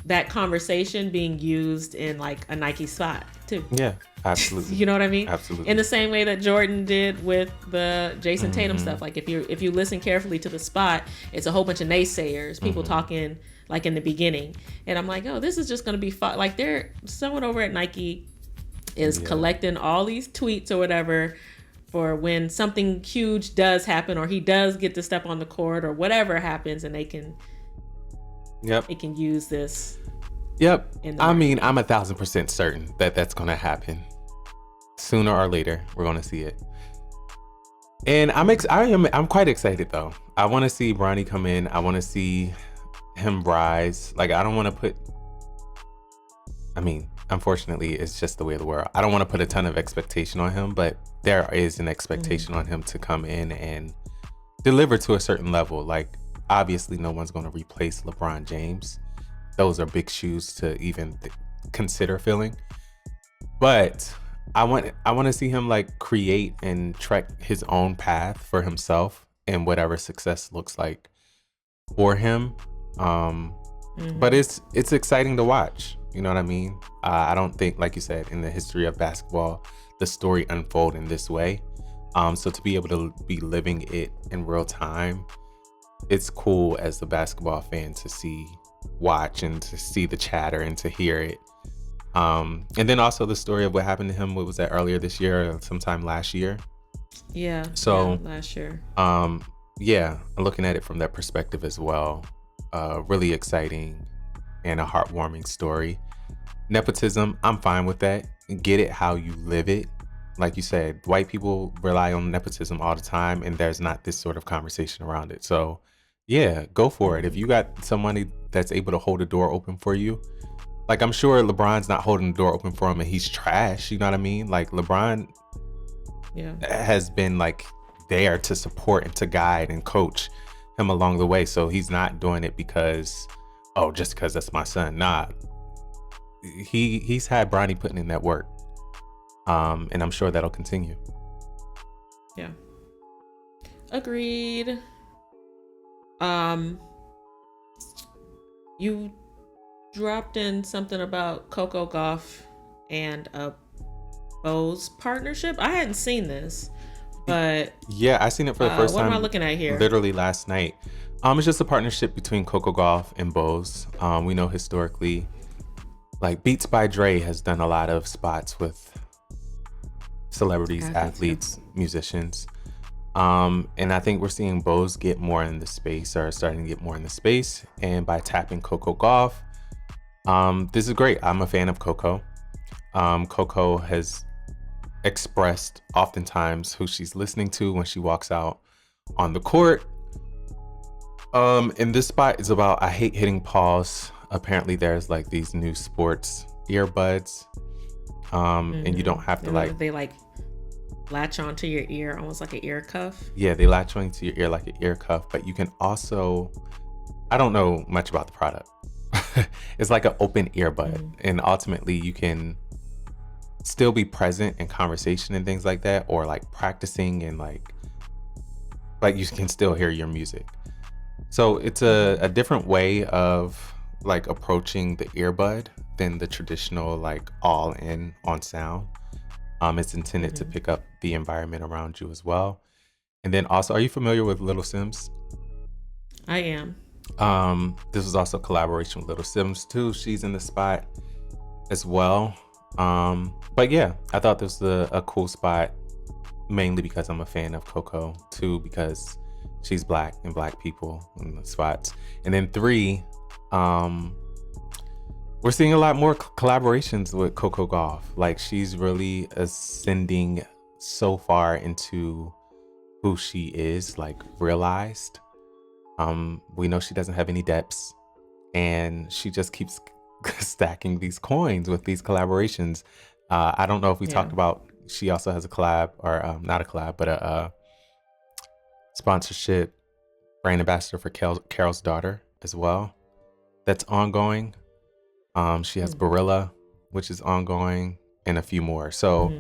that conversation being used in like a Nike spot too. Yeah, absolutely. You know what I mean? Absolutely. In the same way that Jordan did with the Jason Tatum stuff. Like if you listen carefully to the spot, it's a whole bunch of naysayers, people talking like in the beginning. And I'm like, oh, this is just going to be fun. Like someone over at Nike is collecting all these tweets or whatever for when something huge does happen, or he does get to step on the court, or whatever happens, and they can use this. Yep. I mean, I'm 1,000% certain that that's going to happen sooner or later. We're going to see it. And I'm quite excited though. I want to see Bronny come in. I want to see him rise. Like, I don't want to unfortunately, it's just the way of the world. I don't want to put a ton of expectation on him, but there is an expectation on him to come in and deliver to a certain level. Like, obviously no one's going to replace LeBron James. Those are big shoes to even consider filling. But I want to see him like create and trek his own path for himself, and whatever success looks like for him. But it's exciting to watch. You know what I mean? I don't think, like you said, in the history of basketball, the story unfold in this way. So to be able to be living it in real time, it's cool as a basketball fan to watch and to see the chatter and to hear it. And then also the story of what happened to him. What was that, earlier this year or sometime last year? Yeah. So last year. Looking at it from that perspective as well. Really exciting and a heartwarming story. Nepotism, I'm fine with that. Get it how you live it. Like you said, white people rely on nepotism all the time, and there's not this sort of conversation around it. So yeah, go for it. If you got somebody that's able to hold a door open for you, like, I'm sure LeBron's not holding the door open for him and he's trash. You know what I mean? Like, LeBron has been like there to support and to guide and coach him along the way. So he's not doing it because, just because that's my son. Nah, he's had Bronny putting in that work. And I'm sure that'll continue. Yeah. Agreed. You dropped in something about Coco Gauff and a Bose partnership. I hadn't seen this, but yeah, I seen it for the first time. What am I looking at here? Literally last night. It's just a partnership between Coco Gauff and Bose. We know historically, like, Beats by Dre has done a lot of spots with celebrities, athletes, musicians. And I think we're seeing Bose get more in the space, or starting to get more in the space. And by tapping Coco Gauff, this is great. I'm a fan of Coco. Coco has expressed oftentimes who she's listening to when she walks out on the court. And this spot is about, I hate hitting pause. Apparently there's like these new sports earbuds. And you don't have to they latch onto your ear, almost like an ear cuff. Yeah, they latch onto your ear like an ear cuff, but you can also, I don't know much about the product. It's like an open earbud, and ultimately you can still be present in conversation and things like that, or like practicing, and like you can still hear your music. So it's a different way of like approaching the earbud than the traditional like all in on sound. It's intended to pick up the environment around you as well. And then also, are you familiar with Little Sims? I am. This was also a collaboration with Little Sims too. She's in the spot as well. But yeah, I thought this was a cool spot. mainly because I'm a fan of Coco. 2, because she's black and black people in the spots. And then 3, we're seeing a lot more collaborations with Coco Gauff. Like, she's really ascending so far into who she is, like, realized. We know she doesn't have any depths, and she just keeps stacking these coins with these collaborations. I don't know if we talked about, she also has a collab, or not a collab, but a sponsorship, brand ambassador for Carol's daughter as well. That's ongoing. She has Barilla, which is ongoing, and a few more. So,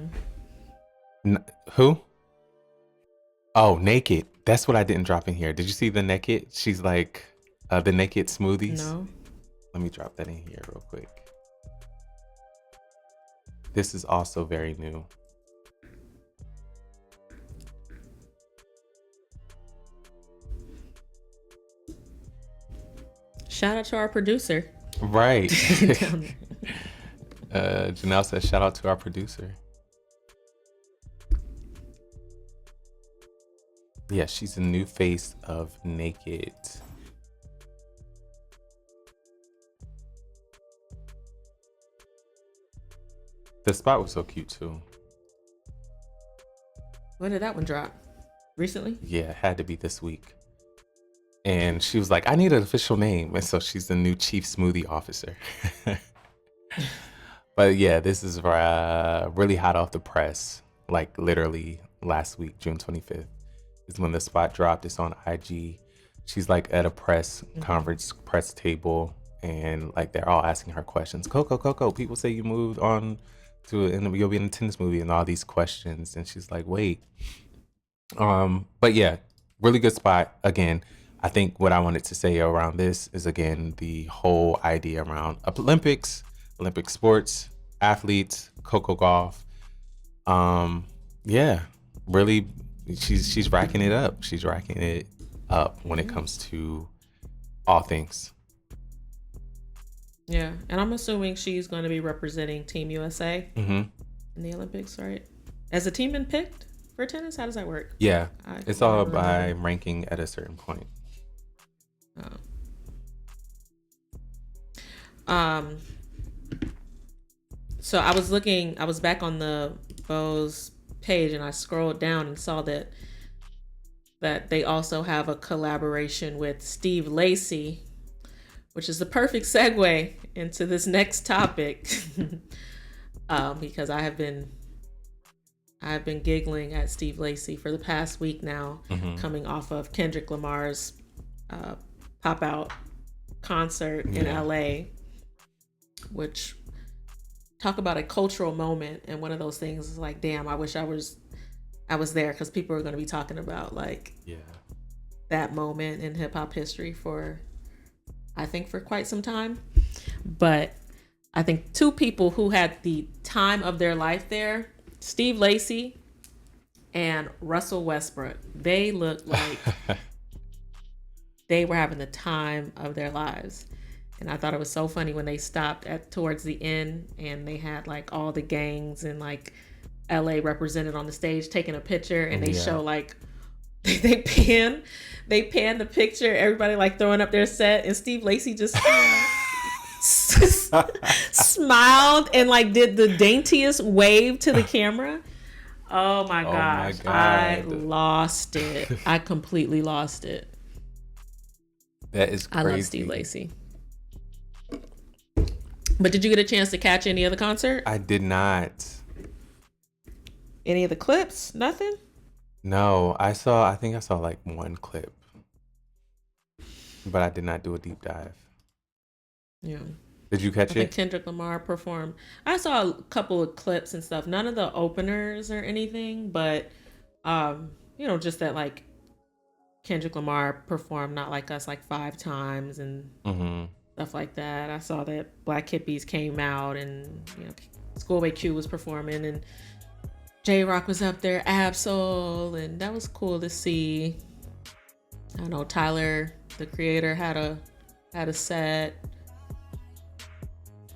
who? Oh, Naked. That's what I didn't drop in here. Did you see the Naked? She's like the Naked smoothies. No. Let me drop that in here real quick. This is also very new. Shout out to our producer. Right. Janelle says, shout out to our producer. Yeah, she's a new face of Naked. The spot was so cute too. When did that one drop? Recently? Yeah, it had to be this week. And she was like, I need an official name. And so she's the new chief smoothie officer. But yeah, this is really hot off the press. Like literally last week, June 25th, is when the spot dropped. It's on IG. She's like at a press conference, press table. And like they're all asking her questions. Coco, people say you moved on to, and you'll be in a tennis movie, and all these questions. And she's like, wait. But yeah, really good spot. Again, I think what I wanted to say around this is, again, the whole idea around Olympics, Olympic sports, athletes, Coco Gauff. Yeah, really, she's racking it up. She's racking it up when it comes to all things. Yeah, and I'm assuming she's going to be representing Team USA in the Olympics, right? Has a team been picked for tennis? How does that work? Yeah, it's all by ranking at a certain point. So I was back on the Vogue's page, and I scrolled down and saw that they also have a collaboration with Steve Lacy, which is the perfect segue into this next topic. Because I've been giggling at Steve Lacy for the past week now, coming off of Kendrick Lamar's pop out concert in LA, which, talk about a cultural moment. And one of those things is like, damn, I wish I was there, because people are going to be talking about like that moment in hip hop history for quite some time. But I think two people who had the time of their life there, Steve Lacy and Russell Westbrook, they looked like they were having the time of their lives. And I thought it was so funny when they stopped towards the end, and they had like all the gangs and like LA represented on the stage taking a picture, and they show like they pan the picture, everybody like throwing up their set, and Steve Lacy just smiled and like did the daintiest wave to the camera. Oh my gosh, I lost it. I completely lost it. That is crazy. I love Steve Lacy. But did you get a chance to catch any of the concert? I did not. Any of the clips? Nothing? No, I think I saw like one clip, but I did not do a deep dive. Yeah. Did you catch I it? think Kendrick Lamar performed. I saw a couple of clips and stuff. None of the openers or anything, but just that like Kendrick Lamar performed Not Like Us like 5 times and stuff like that. I saw that Black Hippies came out, and Schoolboy Q was performing, and J-Rock was up there, Absol, and that was cool to see. I know Tyler, the creator, had a set.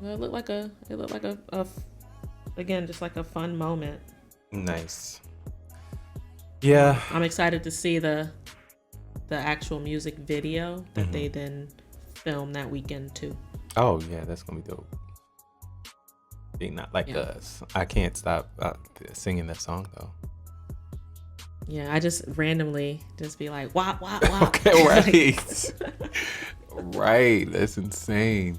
Well, it looked like a again, just like a fun moment. Nice. Yeah. I'm excited to see the actual music video that they then filmed that weekend too. Oh yeah, that's gonna be dope. They not like us. I can't stop singing that song though. Yeah, I just randomly just be like, wop, wop, wop. Okay, right. Right. That's insane.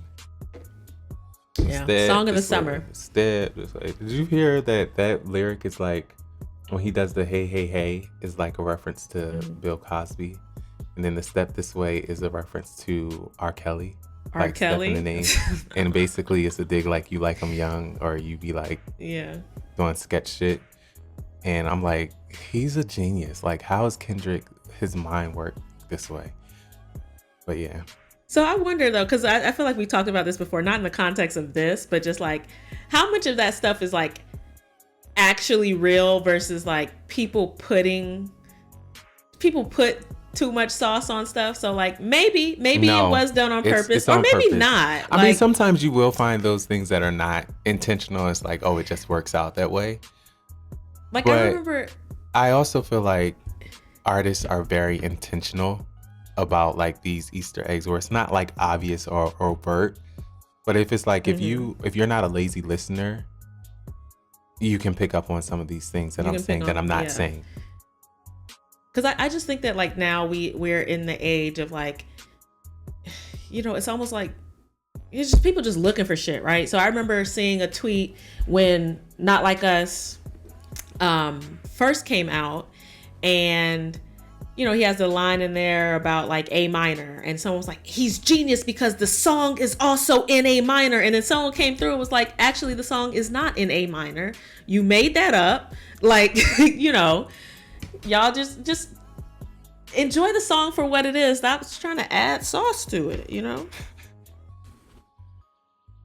Yeah. Step, Song of the it's summer. like, step. It's like, did you hear that lyric is like when he does the hey hey hey is like a reference to Bill Cosby, and then the step this way is a reference to R. Kelly. R. Like step Kelly. in the name. And basically it's a dig like you like him young or you be like doing sketch shit. And I'm like, he's a genius. Like, how is Kendrick, his mind work this way? But yeah. So I wonder though, because I feel like we talked about this before, not in the context of this, but just like how much of that stuff is like actually real versus like people put too much sauce on stuff. So like maybe No, it was done on purpose, it's or on maybe purpose. not. I mean, sometimes you will find those things that are not intentional. It's like, oh, it just works out that way. Like But I remember, I also feel like artists are very intentional about like these Easter eggs where it's not like obvious or overt. But if it's like if you're not a lazy listener, you can pick up on some of these things that I'm saying that I'm not saying. Because I just think that like now we're in the age of like, you know, it's almost like it's just people just looking for shit, right? So I remember seeing a tweet when Not Like Us first came out, and you know, he has a line in there about like A minor, and someone was like, he's genius because the song is also in A minor. And then someone came through and was like, actually the song is not in A minor. You made that up. Like, you know, y'all just enjoy the song for what it is. Stop trying to add sauce to it, you know?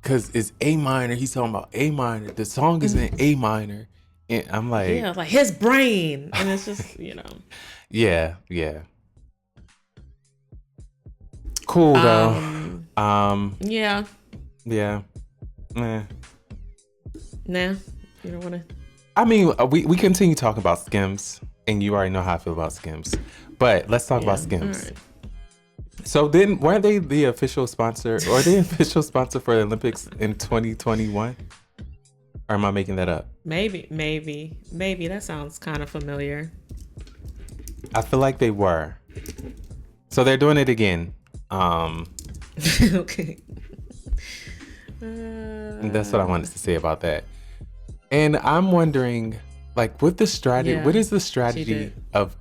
Cause it's A minor. He's talking about A minor. The song is in A minor. And I'm like, yeah, like his brain. And it's just, you know. Yeah. Cool though. Yeah. Yeah. Nah. Nah. You don't wanna. I mean, we continue talking about Skims, and you already know how I feel about Skims. But let's talk about Skims. Right. So then, weren't they the official sponsor, or the official sponsor for the Olympics in 2021? Or am I making that up? Maybe. That sounds kind of familiar. I feel like they were. So they're doing it again. Okay. That's what I wanted to say about that. And I'm wondering, like, with the strategy, what is the strategy of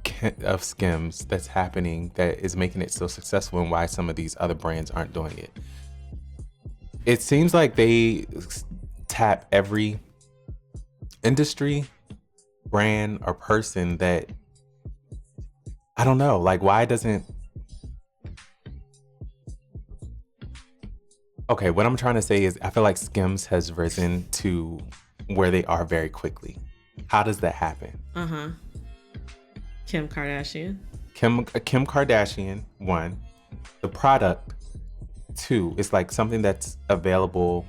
Skims that's happening that is making it so successful, and why some of these other brands aren't doing it? It seems like they tap every industry, brand, or person that, I don't know, like, why doesn't... Okay, what I'm trying to say is I feel like Skims has risen to where they are very quickly. How does that happen? Kim Kardashian. Kim Kardashian, one. The product, two. It's like something that's available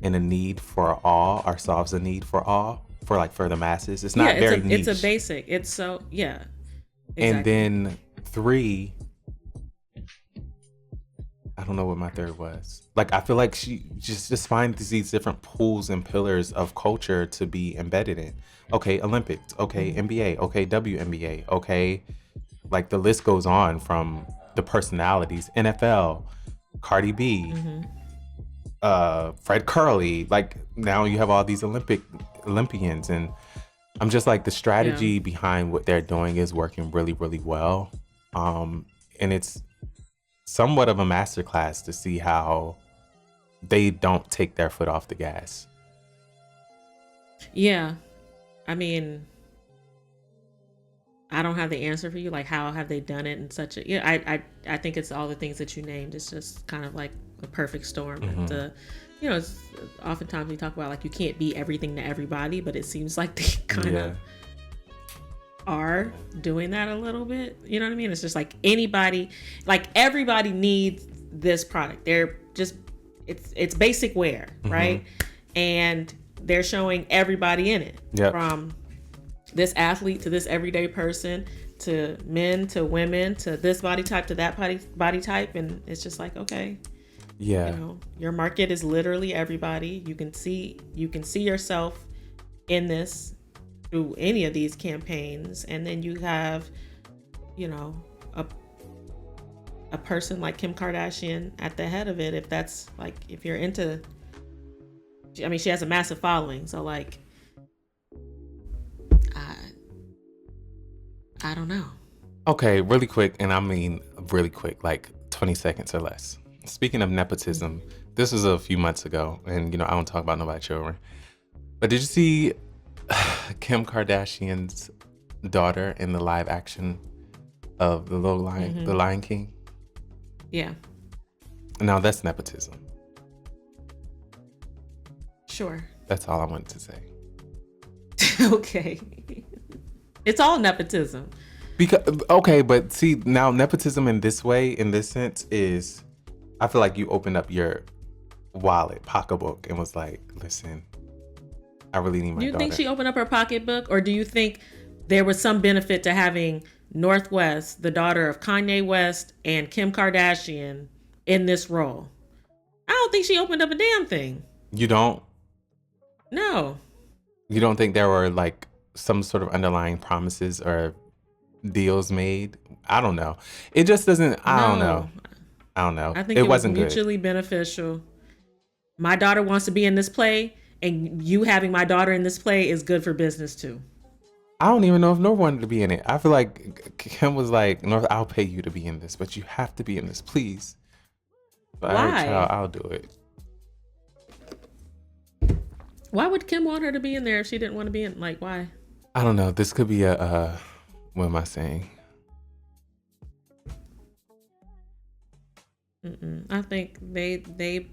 in a need for all, or solves a need for all, for the masses. It's not very niche. It's a basic. It's so, yeah. Exactly. And then three, I don't know what my third was. Like, I feel like she just finds these different pools and pillars of culture to be embedded in. Okay, Olympics. Okay, NBA. Okay, WNBA. Okay, like the list goes on from the personalities. NFL, Cardi B, Fred Curly. Like, now you have all these Olympians, and I'm just like, the strategy behind what they're doing is working really, really well. And it's somewhat of a masterclass to see how they don't take their foot off the gas. Yeah. I mean, I don't have the answer for you. Like, how have they done it in such a... Yeah, I think it's all the things that you named. It's just kind of like a perfect storm. And you know, it's, oftentimes we talk about like you can't be everything to everybody, but it seems like they kind of are doing that a little bit. You know what I mean? It's just like anybody, like everybody needs this product. They're just, it's basic wear, right? And they're showing everybody in it, from this athlete to this everyday person, to men to women, to this body type to that body type, and it's just like, okay, Yeah. you know, your market is literally everybody. You can see yourself in this through any of these campaigns, and then you have, you know, a person like Kim Kardashian at the head of it. If that's like, if you're into, I mean, she has a massive following, so like, I don't know. Okay, really quick, and I mean really quick, like 20 seconds or less. Speaking of nepotism, this was a few months ago, and you know, I don't talk about nobody's children. But did you see Kim Kardashian's daughter in the live action of the Little Lion, the Lion King? Yeah. Now that's nepotism. Sure. That's all I wanted to say. Okay. It's all nepotism. Because okay, but see, now nepotism in this way, in this sense, is I feel like you opened up your wallet, pocketbook, and was like, listen, I really need my Do you daughter. think she opened up her pocketbook, or do you think there was some benefit to having Northwest, the daughter of Kanye West and Kim Kardashian, in this role? I don't think she opened up a damn thing. You don't? No. You don't think there were like some sort of underlying promises or deals made? I don't know. It just doesn't. I don't know. I think it wasn't mutually beneficial. My daughter wants to be in this play, and you having my daughter in this play is good for business too. I don't even know if North wanted to be in it. I feel like Kim was like, North, I'll pay you to be in this, but you have to be in this, please. But why? I'll do it. Why would Kim want her to be in there if she didn't want to be in? Like, why? I don't know. This could be a what am I saying? I think they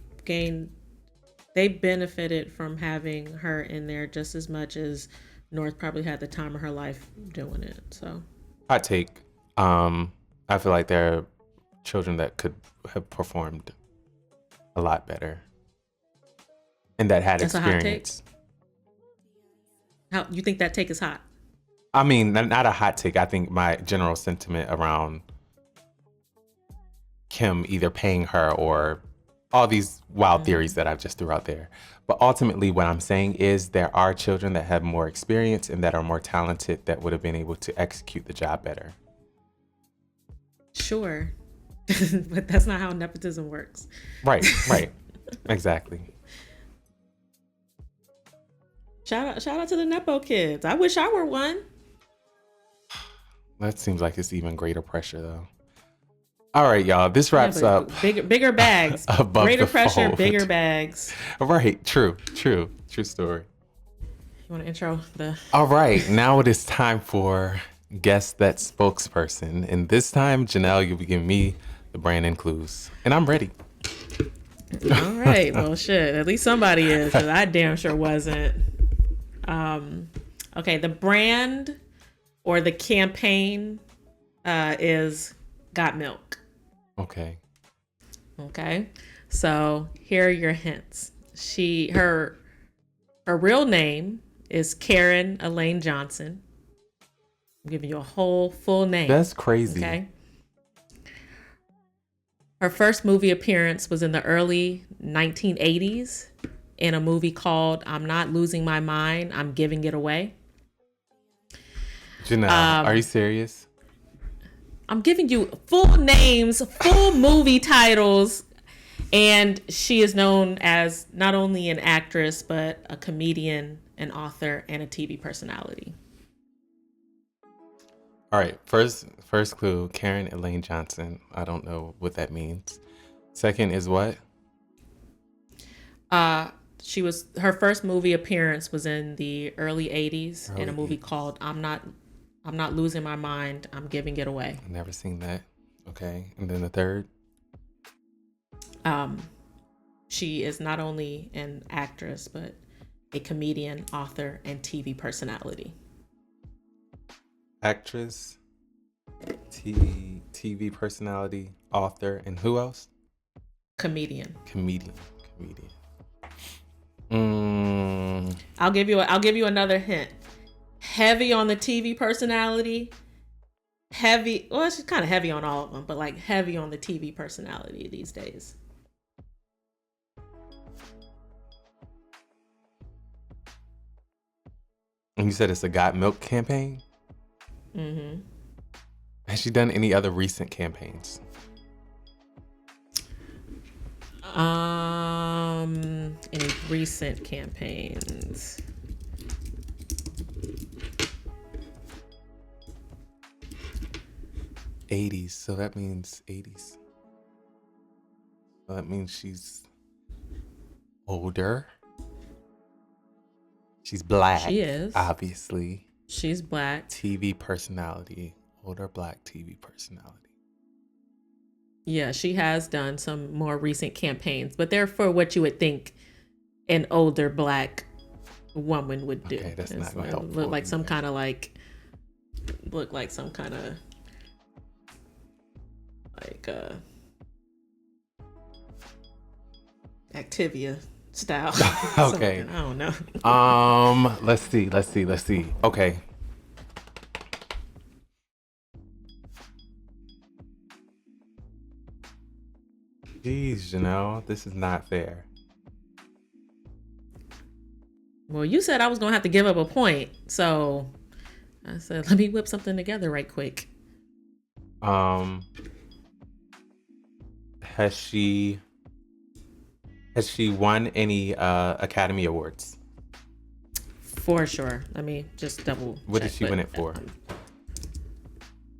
benefited from having her in there just as much as North probably had the time of her life doing it. So Hot take. I feel like there are children that could have performed a lot better and that had That's experience. How you think that take is hot? I mean, not a hot take. I think my general sentiment around Kim either paying her or all these wild theories that I've just threw out there. But ultimately, what I'm saying is there are children that have more experience and that are more talented that would have been able to execute the job better. Sure. But that's not how nepotism works. Right. Exactly. Shout out to the Nepo kids. I wish I were one. That seems like it's even greater pressure, though. All right, y'all. This wraps up. Bigger bags. Greater pressure, fold. bigger bags. Right. True story. You want to intro the... All right. Now it is time for Guess That Spokesperson. And this time, Janelle, you'll be giving me the brand clues. And I'm ready. All right. Well, shit. At least somebody is, because I damn sure wasn't. Okay. The brand or the campaign is Got Milk. Okay. So here are your hints. Her real name is Karen Elaine Johnson. I'm giving you a whole full name. That's crazy. Okay. Her first movie appearance was in the early 1980s in a movie called I'm Not Losing My Mind, I'm Giving It Away. Janelle, are you serious? I'm giving you full names, full movie titles, and she is known as not only an actress, but a comedian, an author, and a TV personality. All right, first clue, Karen Elaine Johnson. I don't know what that means. Second is what? Her first movie appearance was in the early 80s in a movie called I'm Not Losing My Mind, I'm Giving It Away. I've never seen that. Okay. And then the third? She is not only an actress, but a comedian, author, and TV personality. Actress, TV personality, author, and who else? Comedian. Mm. I'll give you another hint. heavy on the TV personality. Heavy, well, she's kind of heavy on all of them, but like heavy on the TV personality these days. And you said it's a Got Milk campaign? Mm-hmm. Has she done any other recent campaigns? Any recent campaigns? '80s, so that means '80s. So that means she's older. She's black. She is. Obviously. She's black. TV personality. Older black TV personality. Yeah, she has done some more recent campaigns, but they're for what you would think an older black woman would do. Okay, that's not like, helpful. Look like some kind of Activia style. Okay. I don't know. Let's see. Okay. Jeez, Janelle, this is not fair. Well, you said I was gonna have to give up a point, so I said let me whip something together right quick. Has she won any Academy Awards? For sure. Let me just double check. What did she win it for?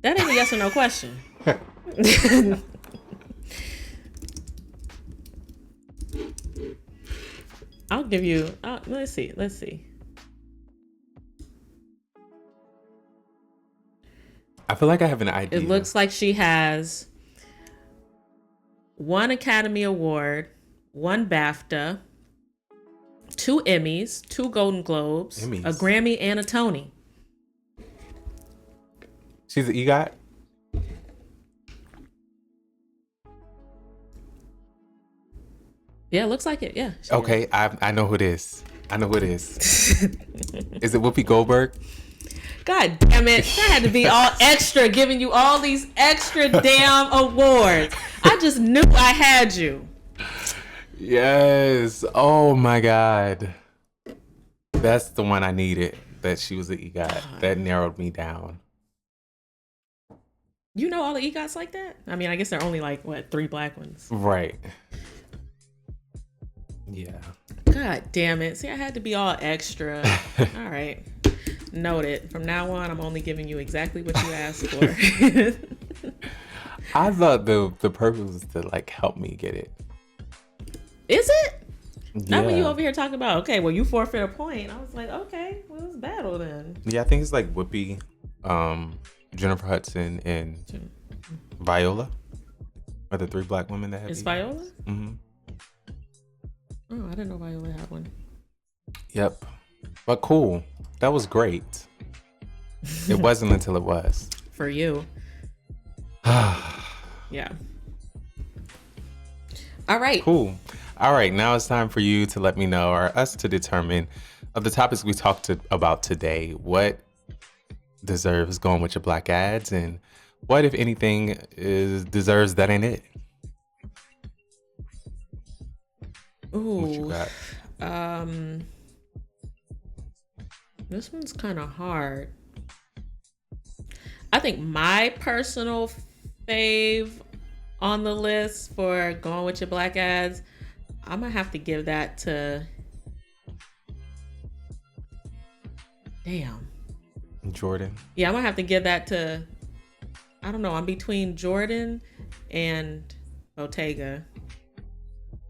That ain't a yes or no question. I'll give you. Let's see. I feel like I have an idea. It looks like she has one Academy Award, one BAFTA, 2 Emmys, 2 Golden Globes, Emmys. a Grammy, and a Tony. She's an EGOT? Yeah, it looks like it. Yeah. Okay, I know who it is. Is it Whoopi Goldberg? God damn it. That had to be all extra, giving you all these extra damn awards. I just knew I had you. Yes. Oh my God. That's the one I needed. That she was an EGOT. That narrowed me down. You know all the EGOTs like that? I mean, I guess there are only like, 3 black ones. Right. Yeah. God damn it. See, I had to be all extra. All right. Noted. From now on, I'm only giving you exactly what you asked for. I thought the purpose was to like help me get it. Is it? Yeah. Not when you over here talking about, okay, well, you forfeit a point. I was like, okay, well, it's battle then. Yeah, I think it's like Whoopi, Jennifer Hudson, and Viola are the 3 black women that have. Is Viola? Mm-hmm. Oh, I didn't know Viola had one. Yep. But cool. That was great. It wasn't until it was. For you. Yeah. All right. Cool. All right. Now it's time for you to let me know, or us to determine, of the topics we talked about today, what deserves going with your black ads, and what, if anything, deserves that ain't it. Ooh. What you got? This one's kind of hard. I think my personal fave on the list for going with your black ads, I'm gonna have to give that to Jordan. Yeah, I'm gonna have to give that to, I don't know, I'm between Jordan and Bottega.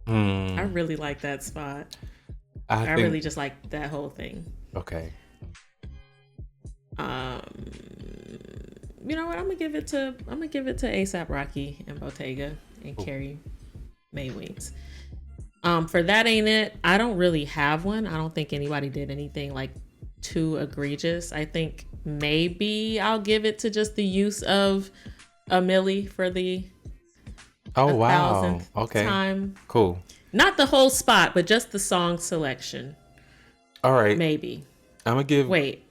I really like that spot. I really just like that whole thing. Okay. You know what? I'm gonna give it to ASAP Rocky and Bottega and Carrie Mae Weems. For that ain't it. I don't really have one. I don't think anybody did anything like too egregious. I think maybe I'll give it to just the use of a Milli for the 1,000th time. Cool. Not the whole spot, but just the song selection. All right. Maybe. I'm gonna give. Wait.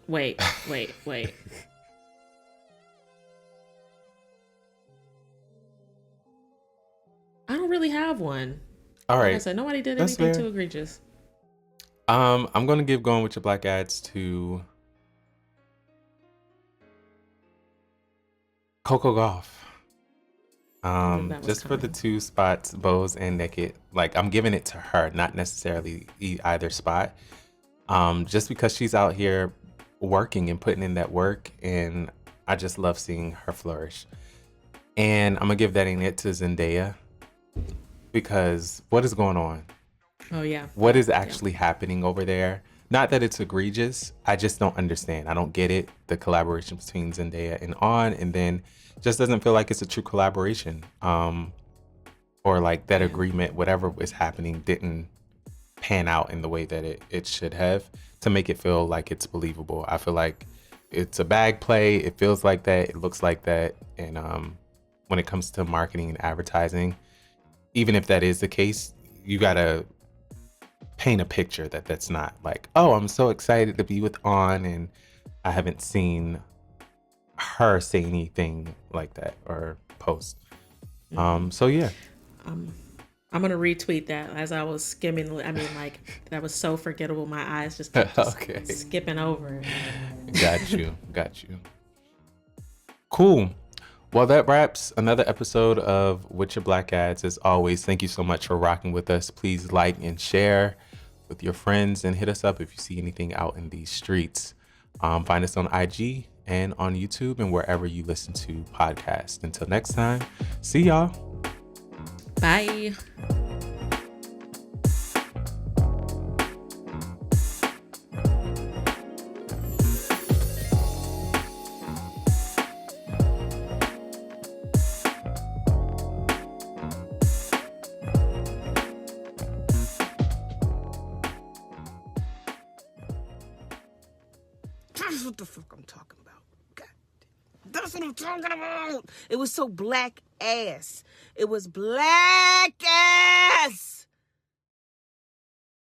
I don't really have one. All Like right, I said, nobody did that's anything fair. too egregious. I'm gonna give Going with Your Black Ads to Coco Golf. I knew that was Just for the coming. 2 spots, bows and naked. Like I'm giving it to her, not necessarily either spot. Just because she's out here working and putting in that work, and I just love seeing her flourish. And I'm gonna give that in it to Zendaya because what is going on? Oh yeah. What is Yeah. actually happening over there? Not that it's egregious. I just don't understand. I don't get it. The collaboration between Zendaya and On, and then just doesn't feel like it's a true collaboration. Or like that Yeah. agreement, whatever was happening, didn't pan out in the way that it should have to make it feel like it's believable. I feel like it's a bag play. It feels like that. It looks like that. And when it comes to marketing and advertising, even if that is the case, you gotta paint a picture that that's not like, oh, I'm so excited to be with On, and I haven't seen her say anything like that or post. So yeah. I'm gonna retweet that as I was skimming. I mean, like that was so forgettable. My eyes just kept Okay. skipping over it. Got you. Cool. Well, that wraps another episode of With Your Black Ads. As always, thank you so much for rocking with us. Please like and share with your friends, and hit us up if you see anything out in these streets. Find us on IG and on YouTube and wherever you listen to podcasts. Until next time, see y'all. Bye. That's what the fuck I'm talking about. God, that's what I'm talking about. It was so black ass. It was black ass.